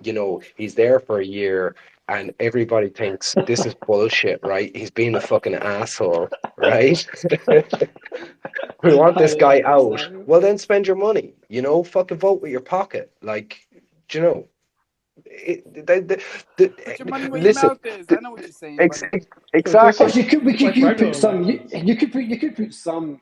he's there for a year, and everybody thinks this is bullshit, right? He's being a fucking asshole, right? We want I this guy love this out. scenario. Well, then spend your money. Fucking vote with your pocket. Like, do you know? Put your money where your Listen, mouth is. I know what you're saying, ex- buddy. So just exactly. Actually, we just could, like you could put regular some. elections. You could put some.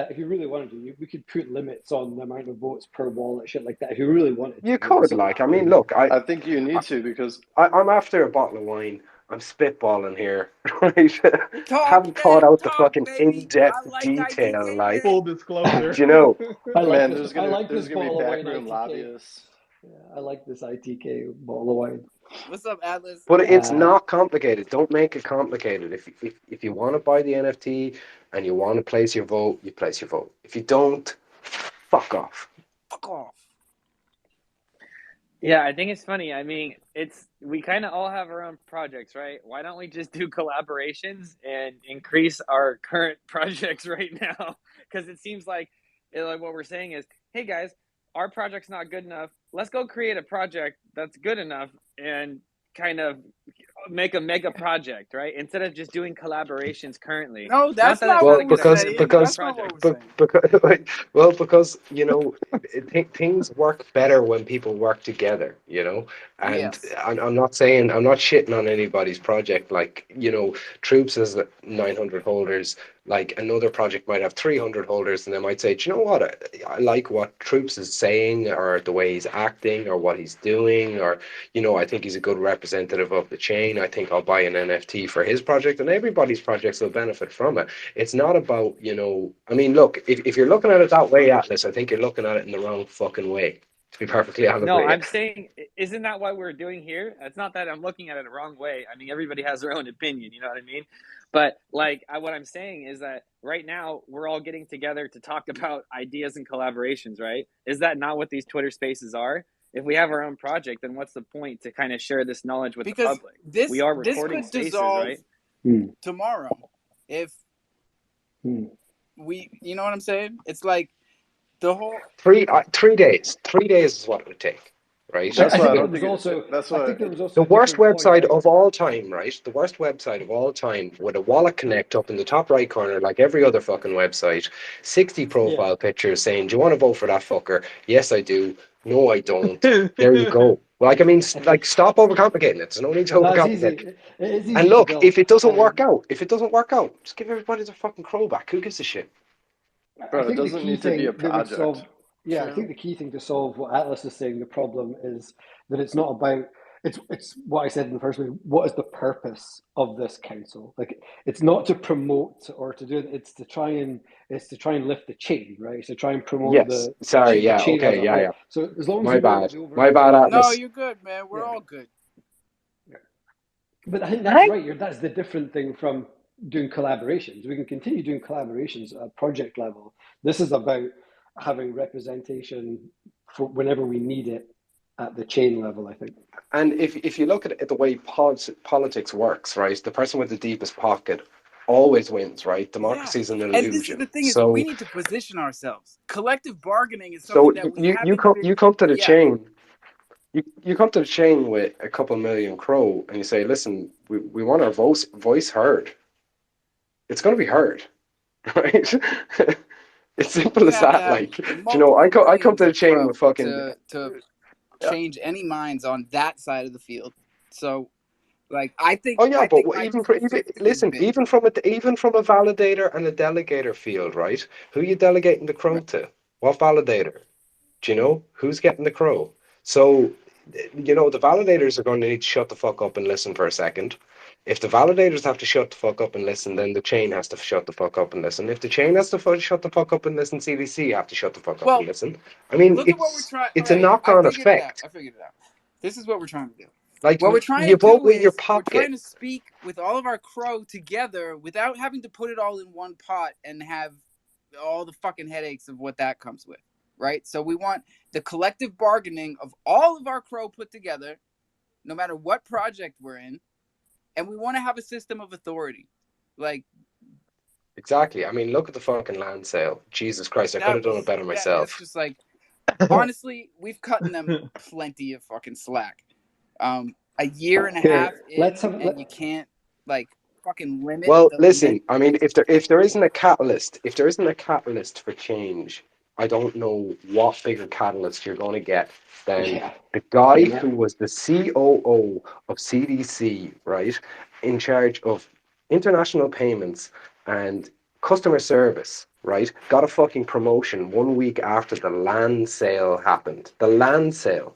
If you really wanted to, we could put limits on the amount of votes per wallet, shit like that. If you really wanted to, You could, So like, I mean, maybe. look, I, I think you need to because I'm after a bottle of wine. I'm spitballing here, right? I Talk, haven't thought man. out the Talk, fucking baby. I in-depth like detail, ITK, like, Full man. disclosure. do you know? man, I like there's this gonna be bottle of wine, backroom ITK. lobbyists. Yeah, I like this ITK bottle of wine. What's up, Atlas? But it's Uh, not complicated. Don't make it complicated. If you want to buy the NFT and you want to place your vote, you place your vote. If you don't, fuck off. Fuck off. Yeah, I think it's funny. I mean, we kind of all have our own projects, right? Why don't we just do collaborations and increase our current projects right now? Because it seems like what we're saying is, hey guys, our project's not good enough. Let's go create a project that's good enough and kind of make a mega project, right? Instead of just doing collaborations currently. No, Not that's that it's not not Well, a what we're good idea. Just saying. do a That's because not what project. we're but, saying. because well, because things work better when people work together, and Yes. I'm not saying, I'm not shitting on anybody's project. Like, Troops has 900 holders. Like, another project might have 300 holders, and they might say, do you know what, I like what Troops is saying, or the way he's acting, or what he's doing, or I think he's a good representative of the chain. I think I'll buy an NFT for his project, and everybody's projects will benefit from it. It's not about, I mean, look, if you're looking at it that way, Atlas, I think you're looking at it in the wrong fucking way, to be perfectly honest No, with you. I'm saying, isn't that what we're doing here? It's not that I'm looking at it the wrong way. I mean, everybody has their own opinion, you know what I mean? But what I'm saying is that right now we're all getting together to talk about ideas and collaborations, right? Is that not what these Twitter spaces are? If we have our own project, then what's the point to kind of share this knowledge with the Because public? We this are this recording could spaces, dissolve right? tomorrow if hmm. you know what I'm saying? It's like the whole 3 days. 3 days is what it would take, right? That's I why think I there don't was think also. that's I why think there was The also a worst different point, website right? of all time, right? The worst website of all time, with a wallet connect up in the top right corner, like every other fucking website, 60 Yeah. profile pictures saying, do you want to vote for that fucker? Yes, I do. No, I don't. There you go. Like, I mean, like, stop overcomplicating it. There's no need to No, it's overcomplicate easy. it. It is And easy to look, build. if it doesn't work out, just give everybody their fucking crow back. Who gives a shit? I bro, it think the doesn't key need to be a thing that would project. solve, yeah, I true. think the key thing to solve what Atlas is saying, the problem is that it's not about, it's what I said in the first one. What is the purpose of this council? Like, it's not to promote or to do it. It's to try and lift the chain, right? It's to try and promote Yes. Sorry. the Yeah. chain as Okay. a Yeah. whole. Yeah. So as long as My you know bad. what the My overarching bad, goal No, Atlas. is, you're good, man. We're yeah. all good. But I think that's I right. That's the different thing from doing collaborations. We can continue doing collaborations at project level. This is about having representation for whenever we need it at the chain level, I think. And if you look at it, the way politics works, right, the person with the deepest pocket always wins, right? Yeah. Democracy is an And this is the illusion. thing is we need to position ourselves. Collective bargaining is So something that we you haven't come been. you come to the Yeah. chain. You come to the chain with a couple million crow, and you say, "Listen, we want our voice heard. It's going to be heard, right?" It's simple You as have to that. have Like, multiple I come millions to the of chain with crow fucking. to change any minds on that side of the field. So, like, I think Oh yeah, but even, IQ 50 is listen, big. even from a validator and a delegator field, right? Who you delegating the crow Right. to? What validator? Do you know who's getting the crow? So, the validators are going to need to shut the fuck up and listen for a second. If the validators have to shut the fuck up and listen, then the chain has to shut the fuck up and listen. If the chain has to shut the fuck up and listen, CDC have to shut the fuck up and Well, listen. I mean, look at what we're trying. it's a Okay, knock-on effect. I figured it out. This is what we're trying to do. Like, What we're trying you to vote do with your is we're pocket. trying to speak with all of our crow together without having to put it all in one pot and have all the fucking headaches of what that comes with, right? So we want the collective bargaining of all of our crow put together, no matter what project we're in, and we want to have a system of authority. Like, Exactly. I mean, look at the fucking land sale. Jesus Christ, I could that have done was it better that's myself. just like, honestly, we've cut them plenty of fucking slack. A year and a half Here, let's in, have and you can't like fucking limit Well, the limit. listen, I mean, if there isn't a catalyst, if there isn't a catalyst for change, I don't know what bigger catalyst you're going to get than yeah, the guy and who was the COO of CDC, right, in charge of international payments and customer service, right, got a fucking promotion 1 week after the land sale happened. The land sale.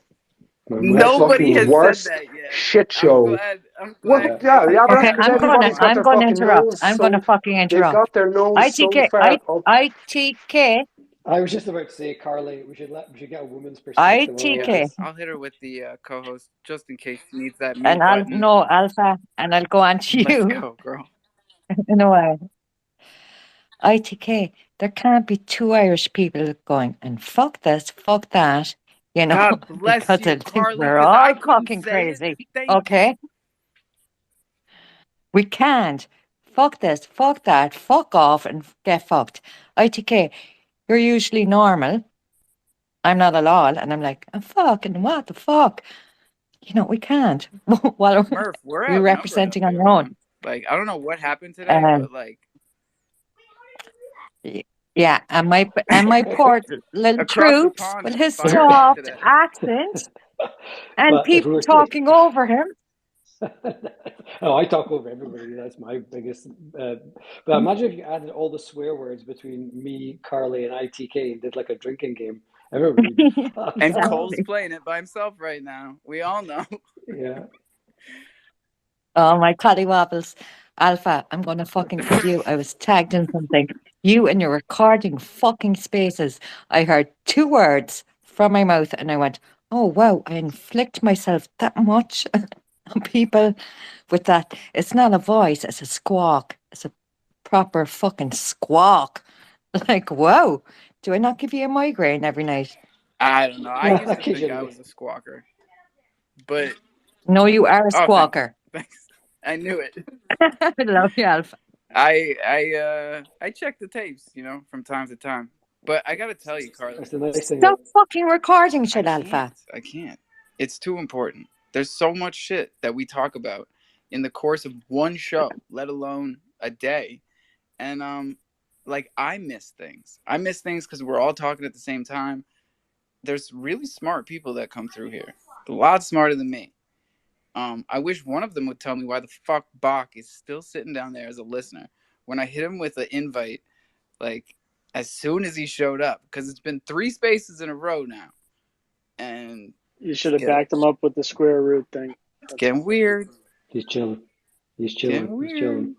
The Nobody fucking has said worst that yet. shit I'm show. glad. I'm Well, glad yeah, maybe yeah, but that's okay. Aaron because I'm is gonna everybody's got I'm their smarter. gonna fucking interrupt. nose I'm gonna so fucking they've interrupt. got their nose so ITK far up. ITK I was just about to say, Carly, we should get a woman's perspective on all of Yeah, ITK, this. I'll hit her with the co-host just in case she needs that and mute I'll button. no Alpha, and I'll go on to Let's you. go, girl. No way. ITK. There can't be two Irish people going and fuck this, fuck that. God bless Because you, they'll think Carly, we're because I all couldn't fucking say it. crazy. Thank you. Okay, we can't. Fuck this, fuck that, fuck off, and get fucked. ITK. You're usually normal. I'm not at all, and I'm like, oh, fucking what the fuck? We can't. While Murph, we're we're outnumbered up representing on here, our own. man. Like, I don't know what happened today, Um, but like y- yeah, and my poor little across the troops pond, with it's his firefight soft today. accent and But if we people were to, talking over him. oh, I talk over everybody. That's my biggest. But imagine if you added all the swear words between me, Carly, and ITK and did like a drinking game. Everybody would be fucked And up. Cole's Exactly. playing it by himself right now. We all know. Yeah. Oh my collywobbles. Alpha, I'm gonna fucking kill you. I was tagged in something. You and your recording fucking spaces. I heard two words from my mouth and I went, oh wow, I inflict myself that much on people with that. It's not a voice, it's a squawk. It's a proper fucking squawk. Like, whoa, do I not give you a migraine every night? I don't know. I used to think I Occasionally. was a squawker, but No, you are a oh, thanks, squawker. thanks. I knew it. I love you, Alpha. I check the tapes, from time to time. But I gotta tell you, Carly, That's the nice thing. Stop fucking recording I shit, can't. Alpha. I can't. It's too important. There's so much shit that we talk about in the course of one show, let alone a day. And like I miss things. I miss things because we're all talking at the same time. There's really smart people that come through here. A lot smarter than me. I wish one of them would tell me why the fuck Bach is still sitting down there as a listener when I hit him with an invite, like as soon as he showed up, because it's been 3 spaces in a row now, and You should have backed him up with the square root thing. It's getting weird. He's chilling. He's Getting chilling. He's weird. chilling.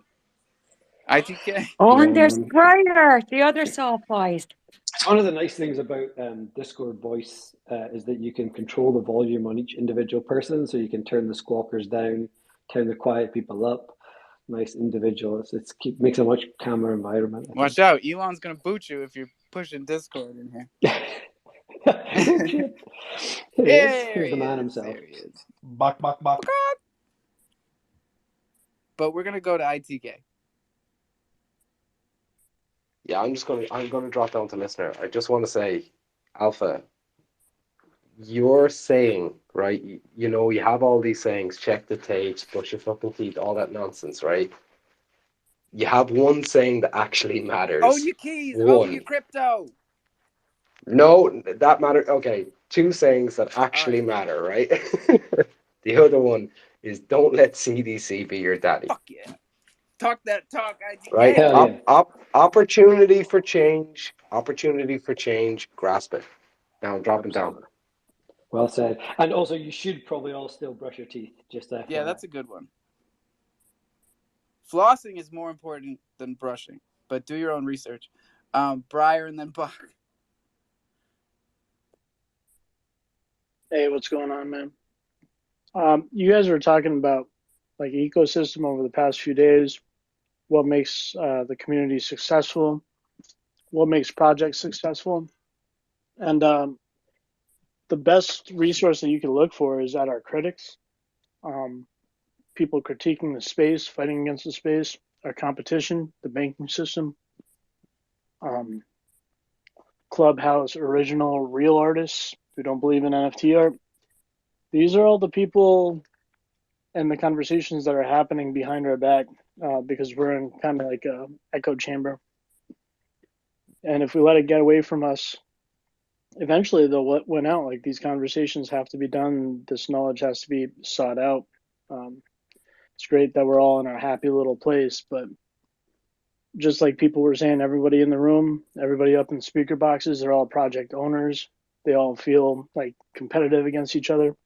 ITK. Oh, Yeah, and there's man. Briar, the other soft boys. One of the nice things about Discord voice is that you can control the volume on each individual person, so you can turn the squawkers down, turn the quiet people up. Nice individual. Makes a much calmer environment. Watch out, Elon's gonna boot you if you're pushing Discord in here. Oh shit! Here's the man himself. There he is. Bok. But we're gonna go to ITK. Yeah, I'm gonna drop down to listener. I just want to say, Alpha, you're saying, right? You know, you have all these sayings, check the tapes, brush your fucking teeth, all that nonsense, right? You have one saying that actually matters. Own your keys, One. own your crypto. No, that matter. Okay, two sayings that actually matter, right? The other one is don't let CDC be your daddy. Fuck yeah. Talk that talk, ITK. Right? Hell yeah. Opportunity for change. Opportunity for change. Grasp it. Now I'm dropping down. Well said. And also, you should probably all still brush your teeth. Just FYI. Yeah, that's a good one. Flossing is more important than brushing, but do your own research. Briar and then Buck. Hey, what's going on, man? You guys were talking about like ecosystem over the past few days. What makes the community successful? What makes projects successful? And the best resource that you can look for is at our critics. People critiquing the space, fighting against the space, our competition, the banking system, Clubhouse original real artists who don't believe in NFT art. These are all the people and the conversations that are happening behind our back because we're in kind of like a echo chamber. And if we let it get away from us, eventually they'll win out. Like these conversations have to be done. This knowledge has to be sought out. It's great that we're all in our happy little place, but just like people were saying, everybody in the room, everybody up in speaker boxes, they're all project owners. They all feel like competitive against each other.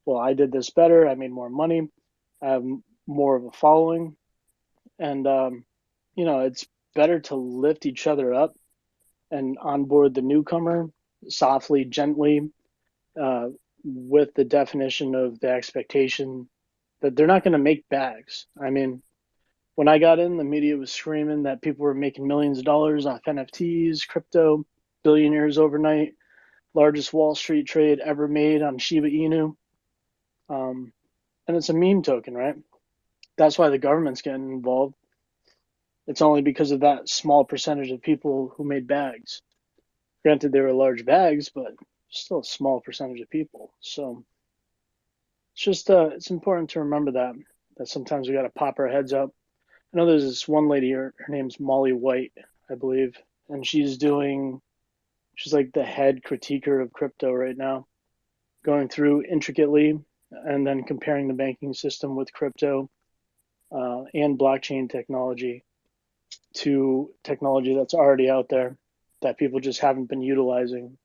Well, I did this better. I made more money. I have more of a following. And, you know, it's better to lift each other up and onboard the newcomer softly, gently, with the definition of the expectation that they're not going to make bags. I mean, when I got in, the media was screaming that people were making millions of dollars off NFTs, crypto, billionaires overnight, largest Wall Street trade ever made on Shiba Inu. And it's a meme token, right? That's why the government's getting involved. It's only because of that small percentage of people who made bags. Granted, they were large bags, but still a small percentage of people. So it's just it's important to remember that sometimes we got to pop our heads up. I know there's this one lady, her name's Molly White, I believe, and she's like the head critiquer of crypto right now, going through intricately and then comparing the banking system with crypto and blockchain technology to technology that's already out there that people just haven't been utilizing.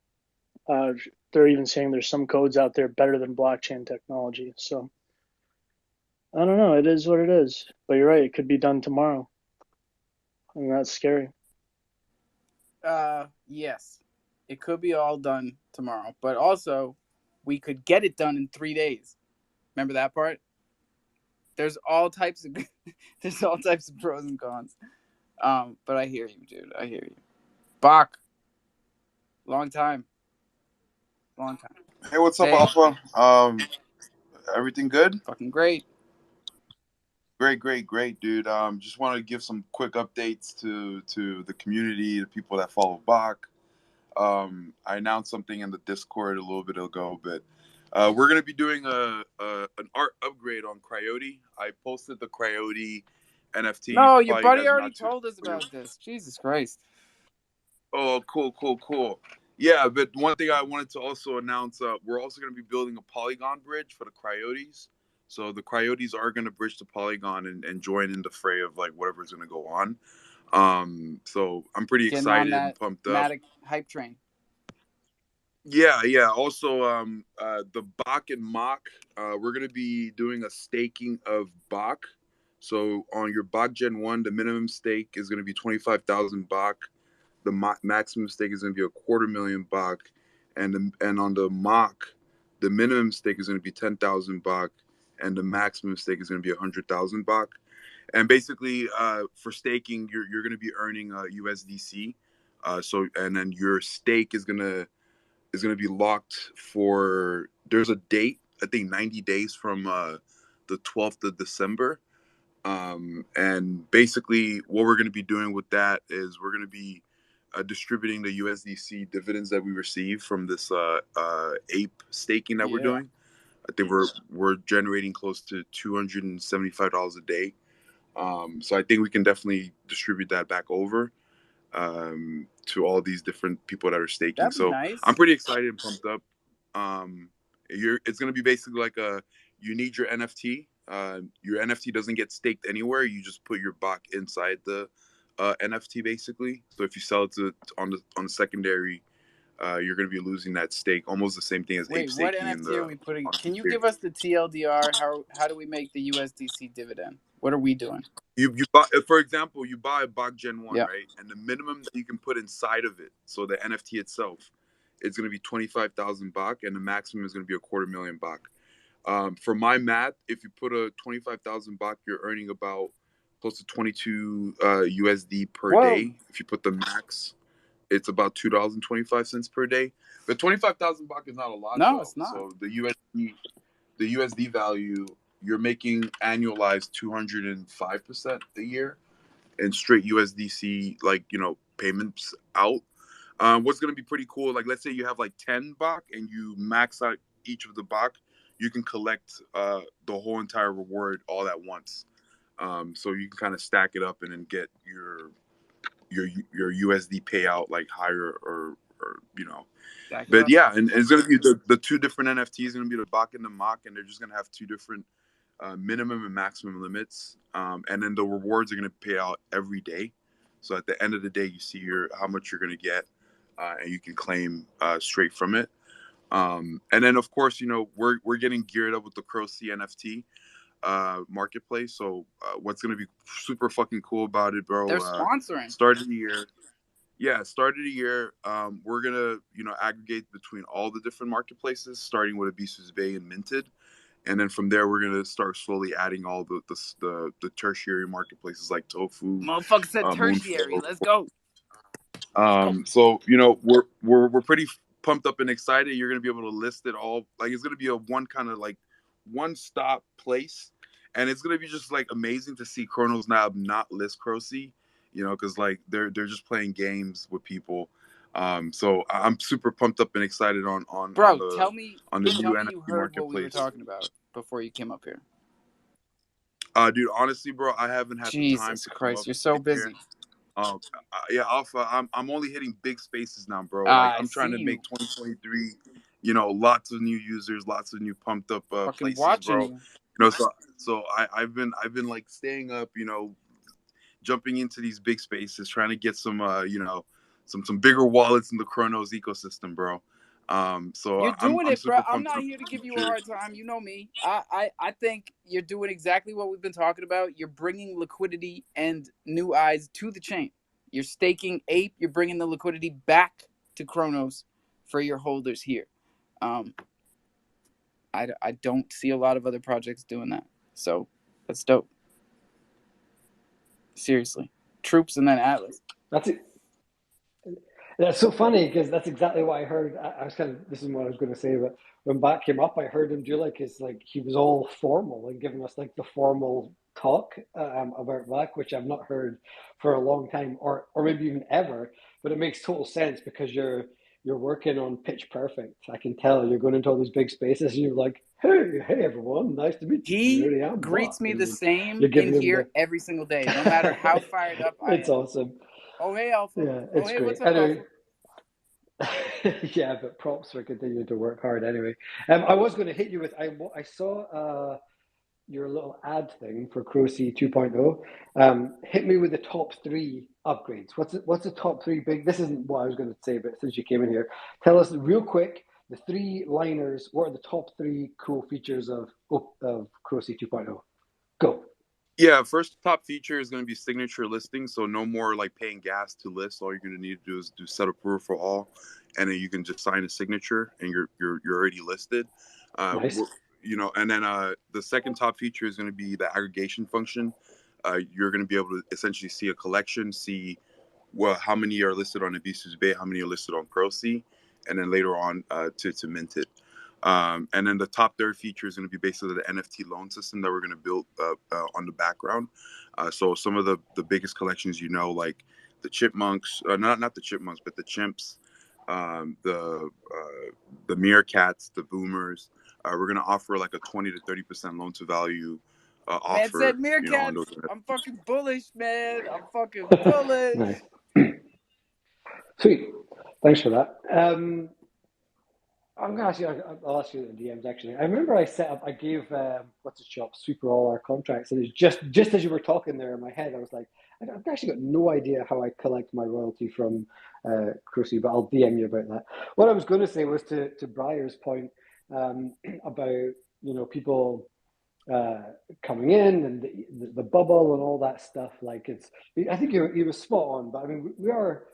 They're even saying there's some codes out there better than blockchain technology. So I don't know. It is what it is. But you're right. It could be done tomorrow. And that's scary. Yes. It could be all done tomorrow. But also, we could get it done in 3 days. Remember that part? There's all types of pros and cons. But I hear you, dude. I hear you. Bach. Long time. Hey, what's up, Alpha? Everything good? Fucking great. Great, dude. Just want to give some quick updates to the community, the people that follow Bach. I announced something in the Discord a little bit ago, but we're gonna be doing an art upgrade on Coyote. I posted the Coyote NFT. No, your buddy already told us about this. Jesus Christ. Oh, cool. Yeah, but one thing I wanted to also announce, we're also going to be building a Polygon bridge for the Coyotes. So the Coyotes are going to bridge to Polygon and join in the fray of like whatever's going to go on. So I'm pretty excited and pumped up. Matic hype train. Yeah. Also, the Bach and Mach, we're gonna be doing a staking of Bach. So on your Bach Gen 1, the minimum stake is gonna be 25,000 Bach. The maximum stake is gonna be 250,000 Bach, and on the Mach, the minimum stake is gonna be 10,000 Bach, and the maximum stake is gonna be 100,000 Bach. And basically, for staking, you're gonna be earning USDC. So and then your stake is going to be locked for, there's a date, I think 90 days from the 12th of December. And basically what we're going to be doing with that is we're going to be distributing the USDC dividends that we receive from this ape staking that we're Yeah. doing. I think we're generating close to $275 a day. So I think we can definitely distribute that back over to all these different people that are staking. That'd be So nice. I'm pretty excited and pumped up. It's going to be basically like you need your NFT. Your NFT doesn't get staked anywhere. You just put your Bach inside the NFT basically. So if you sell it on the secondary, you're going to be losing that stake. Almost the same thing as Wait, ape what staking NFT are we putting? on Can you Ethereum. give us the TLDR? How do we make the USDC dividend? What are we doing? You buy, for example, you buy a Bach Gen 1, Yeah. right? And the minimum that you can put inside of it, so the NFT itself, it's going to be 25,000 Bach, and the maximum is going to be 250,000 Bach. For my math, if you put a 25,000 Bach, you're earning about close to 22 USD per day. If you put the max, it's about $2.25 per day. But 25,000 Bach is not a lot. No, though. it's not. So the USD value, you're making annualized 205% a year and straight USDC, like, payments out. What's going to be pretty cool, like, let's say you have like 10 Bach and you max out each of the Bach, you can collect the whole entire reward all at once. So you can kind of stack it up and then get your USD payout like higher or But yeah, and it's going to be the two different NFTs, going to be the Bach and the Mach, and they're just going to have two different minimum and maximum limits, and then the rewards are going to pay out every day. So at the end of the day, you see how much you're going to get, and you can claim straight from it. And then of course, we're getting geared up with the crofam NFT marketplace. So what's going to be super fucking cool about it, bro? They're sponsoring. Start of the year. Yeah, start of the year, we're gonna aggregate between all the different marketplaces, starting with Abisus Bay and Minted. And then from there, we're gonna start slowly adding all the tertiary marketplaces like Tofu. Motherfucker said tertiary. Let's go. So we're pretty pumped up and excited. You're gonna be able to list it all. Like, it's gonna be a one stop place, and it's gonna be just like amazing to see Chronos now not list crofam, because like they're just playing games with people. So I'm super pumped up and excited on Bro, the, tell me on the new you NFT heard marketplace. what we were talking about before you came up here. Dude, honestly, bro, I haven't had the time Jesus to Christ, you're so busy. Yeah, Alpha, I'm only hitting big spaces now, bro. I I'm trying to see make 2023, lots of new users, lots of new pumped up Fucking places, watching bro. you. So I've been like staying up, jumping into these big spaces, trying to get some some bigger wallets in the Chronos ecosystem, bro. So You're doing I'm it, bro. super I'm pumped not up here to for give the you a future. hard time. You know me. I think you're doing exactly what we've been talking about. You're bringing liquidity and new eyes to the chain. You're staking Ape. You're bringing the liquidity back to Chronos for your holders here. I don't see a lot of other projects doing that. So that's dope. Seriously. Troops and then Atlas. That's it. That's so funny because that's exactly what I heard. I was this is what I was going to say, but when Bach came up, I heard him do he was all formal and giving us like the formal talk about Bach, which I've not heard for a long time, or maybe even ever. But it makes total sense because you're working on pitch perfect. I can tell you're going into all these big spaces and you're like, hey everyone, nice to meet you. He Here I am, greets Bach. me And the then same you're giving in him here every single day, no matter how fired up I It's am. awesome. Oh, hey, Alpha. Yeah, Oh, it's hey, great. what's up, Alpha? Yeah, but props for continuing to work hard anyway. I was going to hit you with I saw your little ad thing for CrowC 2.0, hit me with the top 3 upgrades. What's the top 3 big? This isn't what I was going to say, but since you came in here, tell us real quick the 3 liners. What are the top 3 cool features of CrowC 2.0? Go. Yeah, first top feature is going to be signature listing. So no more like paying gas to list. All you're going to need to do is do set approval for all, and then you can just sign a signature, and you're already listed. Nice. You know, and then the second top feature is going to be the aggregation function. You're going to be able to essentially see a collection, see how many are listed on Ibisus Bay, how many are listed on CrowC, and then later on to mint it. And then the top third feature is going to be basically the NFT loan system that we're going to build on the background. So some of the biggest collections, you know, like the chipmunks, not the chipmunks, but the chimps, the meerkats, the boomers. We're going to offer like a 20 to 30% loan to value offer. Man said meerkats. I'm fucking bullish, man. I'm fucking bullish. Nice. Sweet. Thanks for that. I'm gonna ask you. I'll ask you the DMs actually. I remember I gave what's the shop Super all our contracts, and it's just as you were talking there in my head, I was like, I've actually got no idea how I collect my royalty from CrowC, but I'll DM you about that. What I was going to say was to Briar's point about people coming in and the bubble and all that stuff. Like I think he was spot on, but I mean we are.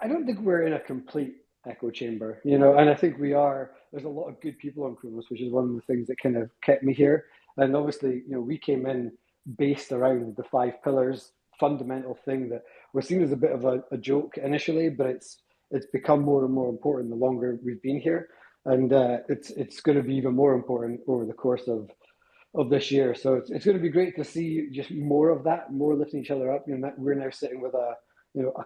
I don't think we're in a complete echo chamber, and I think we are. There's a lot of good people on Kronos, which is one of the things that kind of kept me here. And obviously, we came in based around the 5 pillars, fundamental thing that was seen as a bit of a joke initially, but it's become more and more important the longer we've been here, and it's going to be even more important over the course of this year. So it's going to be great to see just more of that, more lifting each other up. We're now sitting with a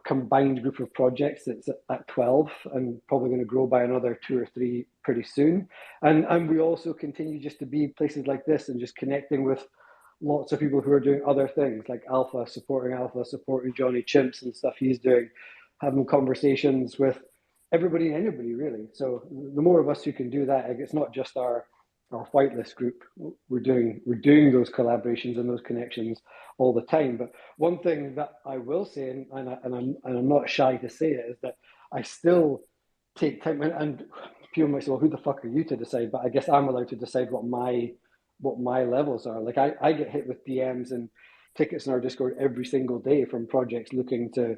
combined group of projects that's at 12 and probably going to grow by another 2 or 3 pretty soon. And we also continue just to be places like this and just connecting with lots of people who are doing other things like Alpha, supporting Johnny Chimps and stuff he's doing, having conversations with everybody and anybody really. So the more of us who can do that, it's not just our whitelist group. We're doing those collaborations and those connections all the time. But one thing that I will say, and I'm not shy to say it, is that I still take time. And people might say, "Well, who the fuck are you to decide?" But I guess I'm allowed to decide what my levels are. Like I get hit with DMs and tickets in our Discord every single day from projects looking to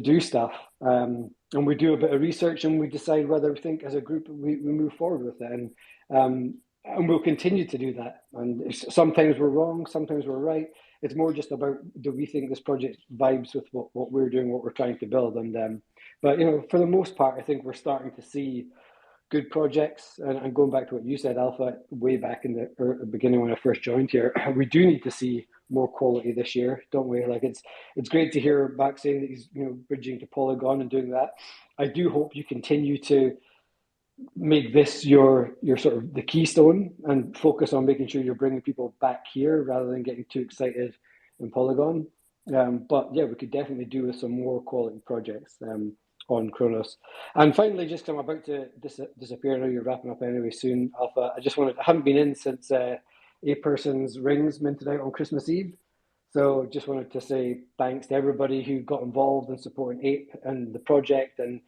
do stuff. And we do a bit of research and we decide whether we think as a group we move forward with it. And we'll continue to do that. And sometimes we're wrong, sometimes we're right. It's more just about, do we think this project vibes with what we're doing, what we're trying to build. And but for the most part, I think we're starting to see good projects. And going back to what you said, Alpha, way back in the beginning when I first joined here, we do need to see more quality this year, don't we? Like it's great to hear Mac saying that he's bridging to Polygon and doing that. I do hope you continue to make this your sort of the keystone and focus on making sure you're bringing people back here rather than getting too excited in Polygon. But yeah, we could definitely do with some more quality projects on Kronos. And finally, just I'm about to disappear. I know you're wrapping up anyway soon, Alpha. I haven't been in since A Person's rings minted out on Christmas Eve. So just wanted to say thanks to everybody who got involved in supporting Ape and the project and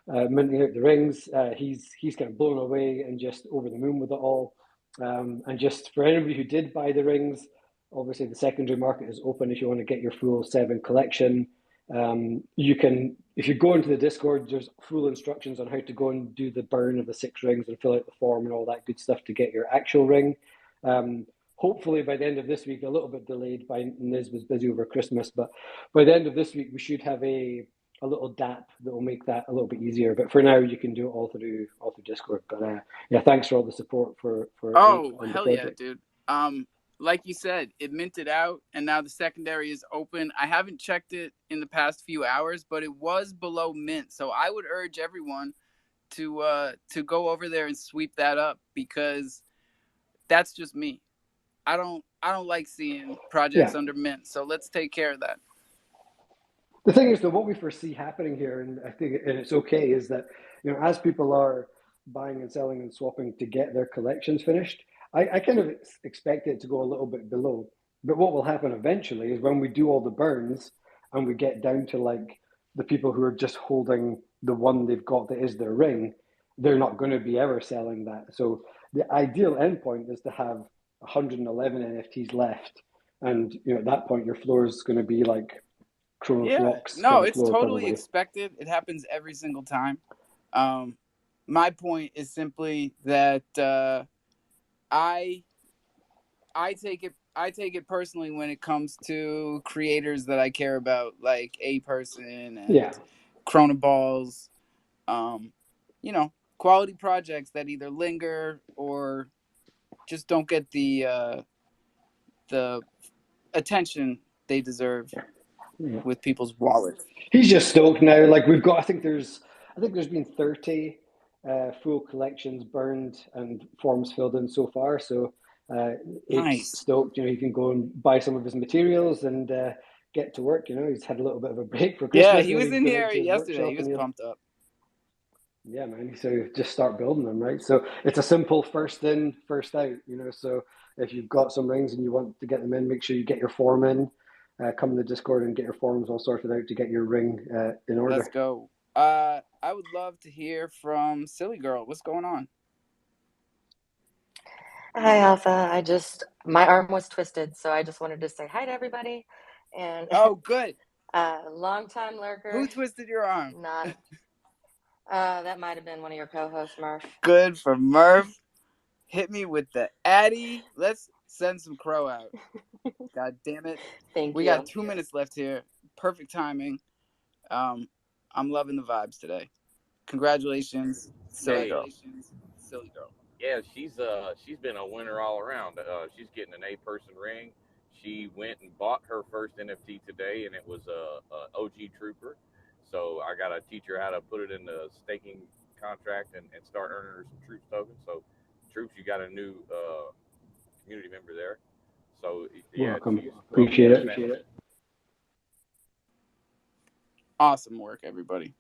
minting out the rings. He's kind of blown away and just over the moon with it all. And just for anybody who did buy the rings, obviously the secondary market is open if you want to get your full 7 collection. You can, if you go into the Discord, there's full instructions on how to go and do the burn of the 6 rings and fill out the form and all that good stuff to get your actual ring. Hopefully by the end of this week, a little bit delayed by Niz was busy over Christmas, but by the end of this week, we should have a little DAP that will make that a little bit easier. But for now, you can do it all through Discord. But yeah, thanks for all the support for oh hell yeah, dude. Like you said, it minted out and now the secondary is open. I haven't checked it in the past few hours, but it was below mint. So I would urge everyone to go over there and sweep that up, because that's just me. I don't like seeing projects under mint. So let's take care of that. The thing is that what we foresee happening here, and I think and it's okay, is that as people are buying and selling and swapping to get their collections finished, I kind of expect it to go a little bit below. But what will happen eventually is when we do all the burns and we get down to like the people who are just holding the one they've got that is their ring, they're not going to be ever selling that. So the ideal endpoint is to have 111 NFTs left. And at that point, your floor is going to be like Chrono Flock's No, kind of it's floor, totally probably. expected. It happens every single time. My point is simply that I take it personally when it comes to creators that I care about, like A Person and Chronoballs. Quality projects that either linger or just don't get the attention they deserve with people's wallets. He's just stoked now. Like we've got, I think there's been 30 full collections burned and forms filled in so far. So Ape's stoked. He can go and buy some of his materials and get to work. He's had a little bit of a break for Christmas. Yeah, he was in here yesterday. He was pumped up. Yeah, man. So just start building them, right? So it's a simple first in, first out. So if you've got some rings and you want to get them in, make sure you get your form in. Come in the Discord and get your forms all sorted out to get your ring in order. Let's go. I would love to hear from Silly Girl. What's going on? Hi, Alpha. My arm was twisted, so I just wanted to say hi to everybody. And oh, good. Long time lurker. Who twisted your arm? Not. That might have been one of your co-hosts, Murph. Good for Murph. Hit me with the Addy. Let's send some crow out. God damn it. Thank you. We got 2 minutes left here. Perfect timing. I'm loving the vibes today. Congratulations, Silly Girl. Silly Girl. Yeah, she's been a winner all around. She's getting an A-person ring. She went and bought her first NFT today, and it was a OG Trooper. So I got to teach her how to put it in the staking contract and start earning her some Troops tokens. So Troops, you got a new community member there. So yeah, welcome. Appreciate it. Awesome work, everybody.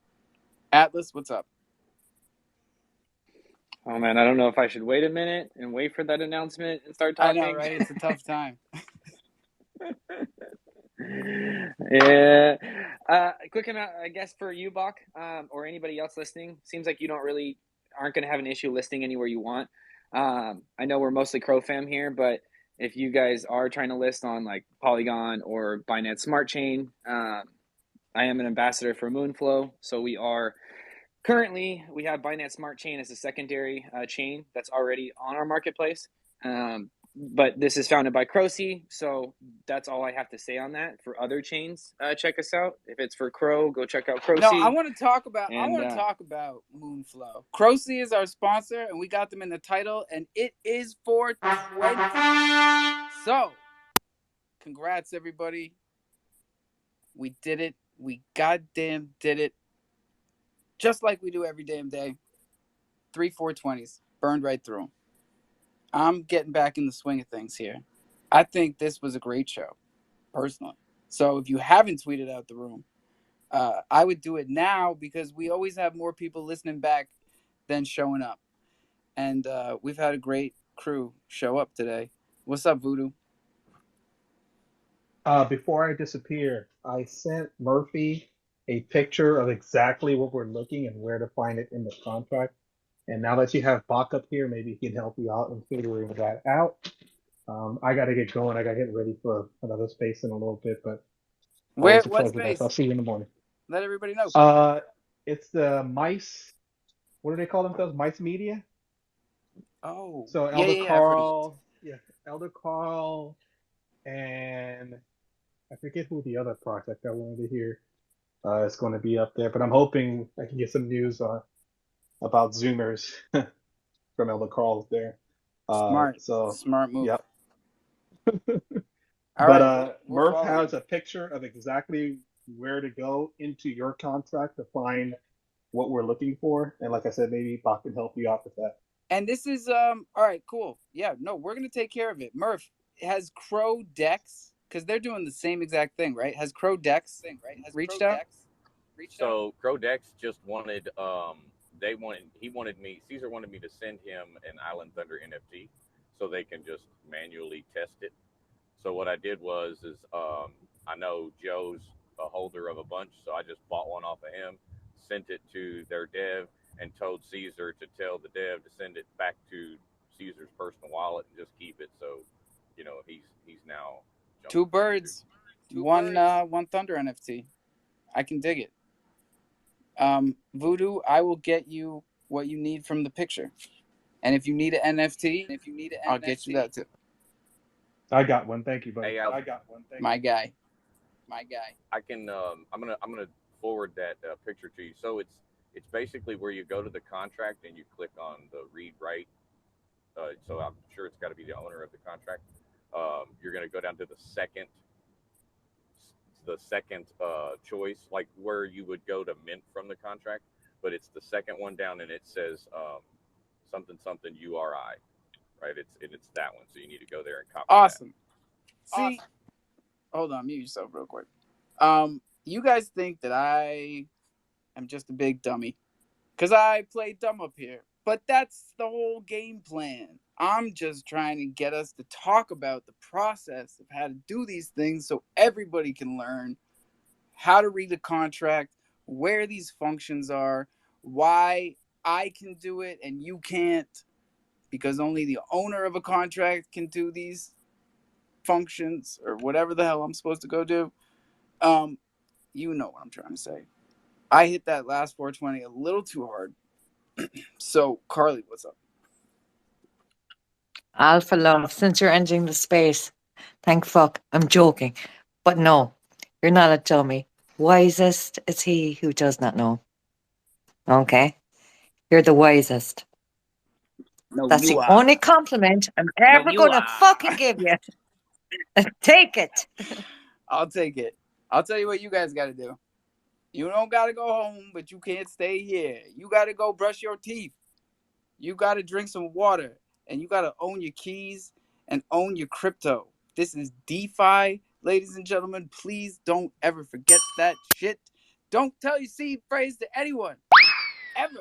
Atlas, what's up? Oh man, I don't know if I should wait a minute and wait for that announcement and start talking. I know, right? It's a tough time. Yeah. Quick amount, I guess, for you, Bach, or anybody else listening. Seems like you aren't going to have an issue listing anywhere you want. I know we're mostly crofam here, but if you guys are trying to list on like Polygon or Binance Smart Chain, I am an ambassador for Moonflow, so we have Binance Smart Chain as a secondary chain that's already on our marketplace. But this is founded by Crocy, so that's all I have to say on that. For other chains, check us out. If it's for Crow, go check out Crocy. No, I want to talk about Moonflow. Crocy is our sponsor, and we got them in the title, and it is for 20. So, congrats, everybody. We did it. We goddamn did it. Just like we do every damn day. 3 420s. Burned right through them. I'm getting back in the swing of things here. I think this was a great show, personally. So if you haven't tweeted out the room, I would do it now because we always have more people listening back than showing up. And we've had a great crew show up today. What's up, Voodoo? Before I disappear, I sent Murphy a picture of exactly what we're looking and where to find it in the contract. And now that you have Bach up here, maybe he can help you out in figuring that out. I got to get going. I got to get ready for another space in a little bit. But what space? I'll see you in the morning. Let everybody know. It's the Mice. What do they call themselves? Mice Media. Oh. So Elder Carl, Elder Carl, and I forget who the other project I wanted to hear is going to be up there. But I'm hoping I can get some news about Zoomers from Elder Carl's there. Smart move. Yep. Murph has a picture of exactly where to go into your contract to find what we're looking for. And like I said, maybe Bach can help you out with that. And this is all right, cool. Yeah, no, we're gonna take care of it. Murph, has Crow Dex, because they're doing the same exact thing, right? Has Crow Dex reached out? So Crow Dex just wanted Caesar wanted me to send him an Island Thunder NFT. so they can just manually test it. So what I did was I know Joe's a holder of a bunch, so I just bought one off of him, sent it to their dev, and told Caesar to tell the dev to send it back to Caesar's personal wallet and just keep it. So, he's now Two birds, one Thunder NFT. I can dig it. Voodoo, I will get you what you need from the picture, and if you need an NFT, I'll get you that too. I got one. Thank you, buddy. Hey, I got one. Thank My you. guy. I can I'm gonna forward that picture to you. So it's basically where you go to the contract and you click on the read write. So I'm sure it's got to be the owner of the contract. You're gonna go down to the second choice, like where you would go to mint from the contract, but it's the second one down and it says something something URI, right? It's that one. So you need to go there and copy Awesome. that. See, hold on, mute yourself real quick. You guys think that I am just a big dummy because I play dumb up here, but that's the whole game plan. I'm just trying to get us to talk about the process of how to do these things so everybody can learn how to read the contract, where these functions are, why I can do it and you can't, because only the owner of a contract can do these functions or whatever the hell I'm supposed to go do. You know what I'm trying to say. I hit that last 420 a little too hard. So, Carly, what's up? Alpha love, since you're entering the space, thank fuck, I'm joking. But no, you're not a dummy. Wisest is he who does not know. Okay? You're the wisest. No, That's you the are. only compliment I'm No, ever you gonna are. fucking give you. Take it. I'll take it. I'll tell you what you guys got to do. You don't got to go home, but you can't stay here. You got to go brush your teeth. You got to drink some water. And you got to own your keys and own your crypto. This is DeFi, ladies and gentlemen. Please don't ever forget that shit. Don't tell your seed phrase to anyone. Ever.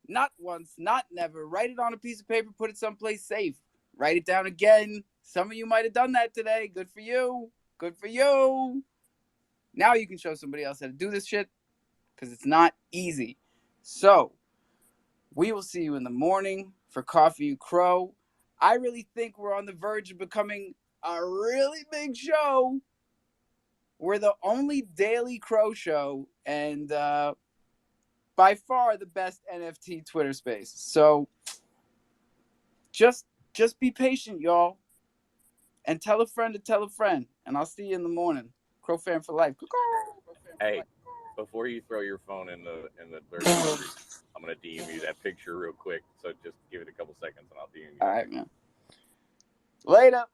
Not once, not never. Write it on a piece of paper, put it someplace safe. Write it down again. Some of you might have done that today. Good for you. Good for you. Now you can show somebody else how to do this shit because it's not easy. So, we will see you in the morning for Coffee and Crow. I really think we're on the verge of becoming a really big show. We're the only daily Crow show and by far the best NFT Twitter space. So, just be patient, y'all. And tell a friend to tell a friend. And I'll see you in the morning. Crofam for life. Hey, before you throw your phone in the dirt laundry, I'm gonna DM you that picture real quick. So just give it a couple seconds and I'll DM you. All right, man. Later.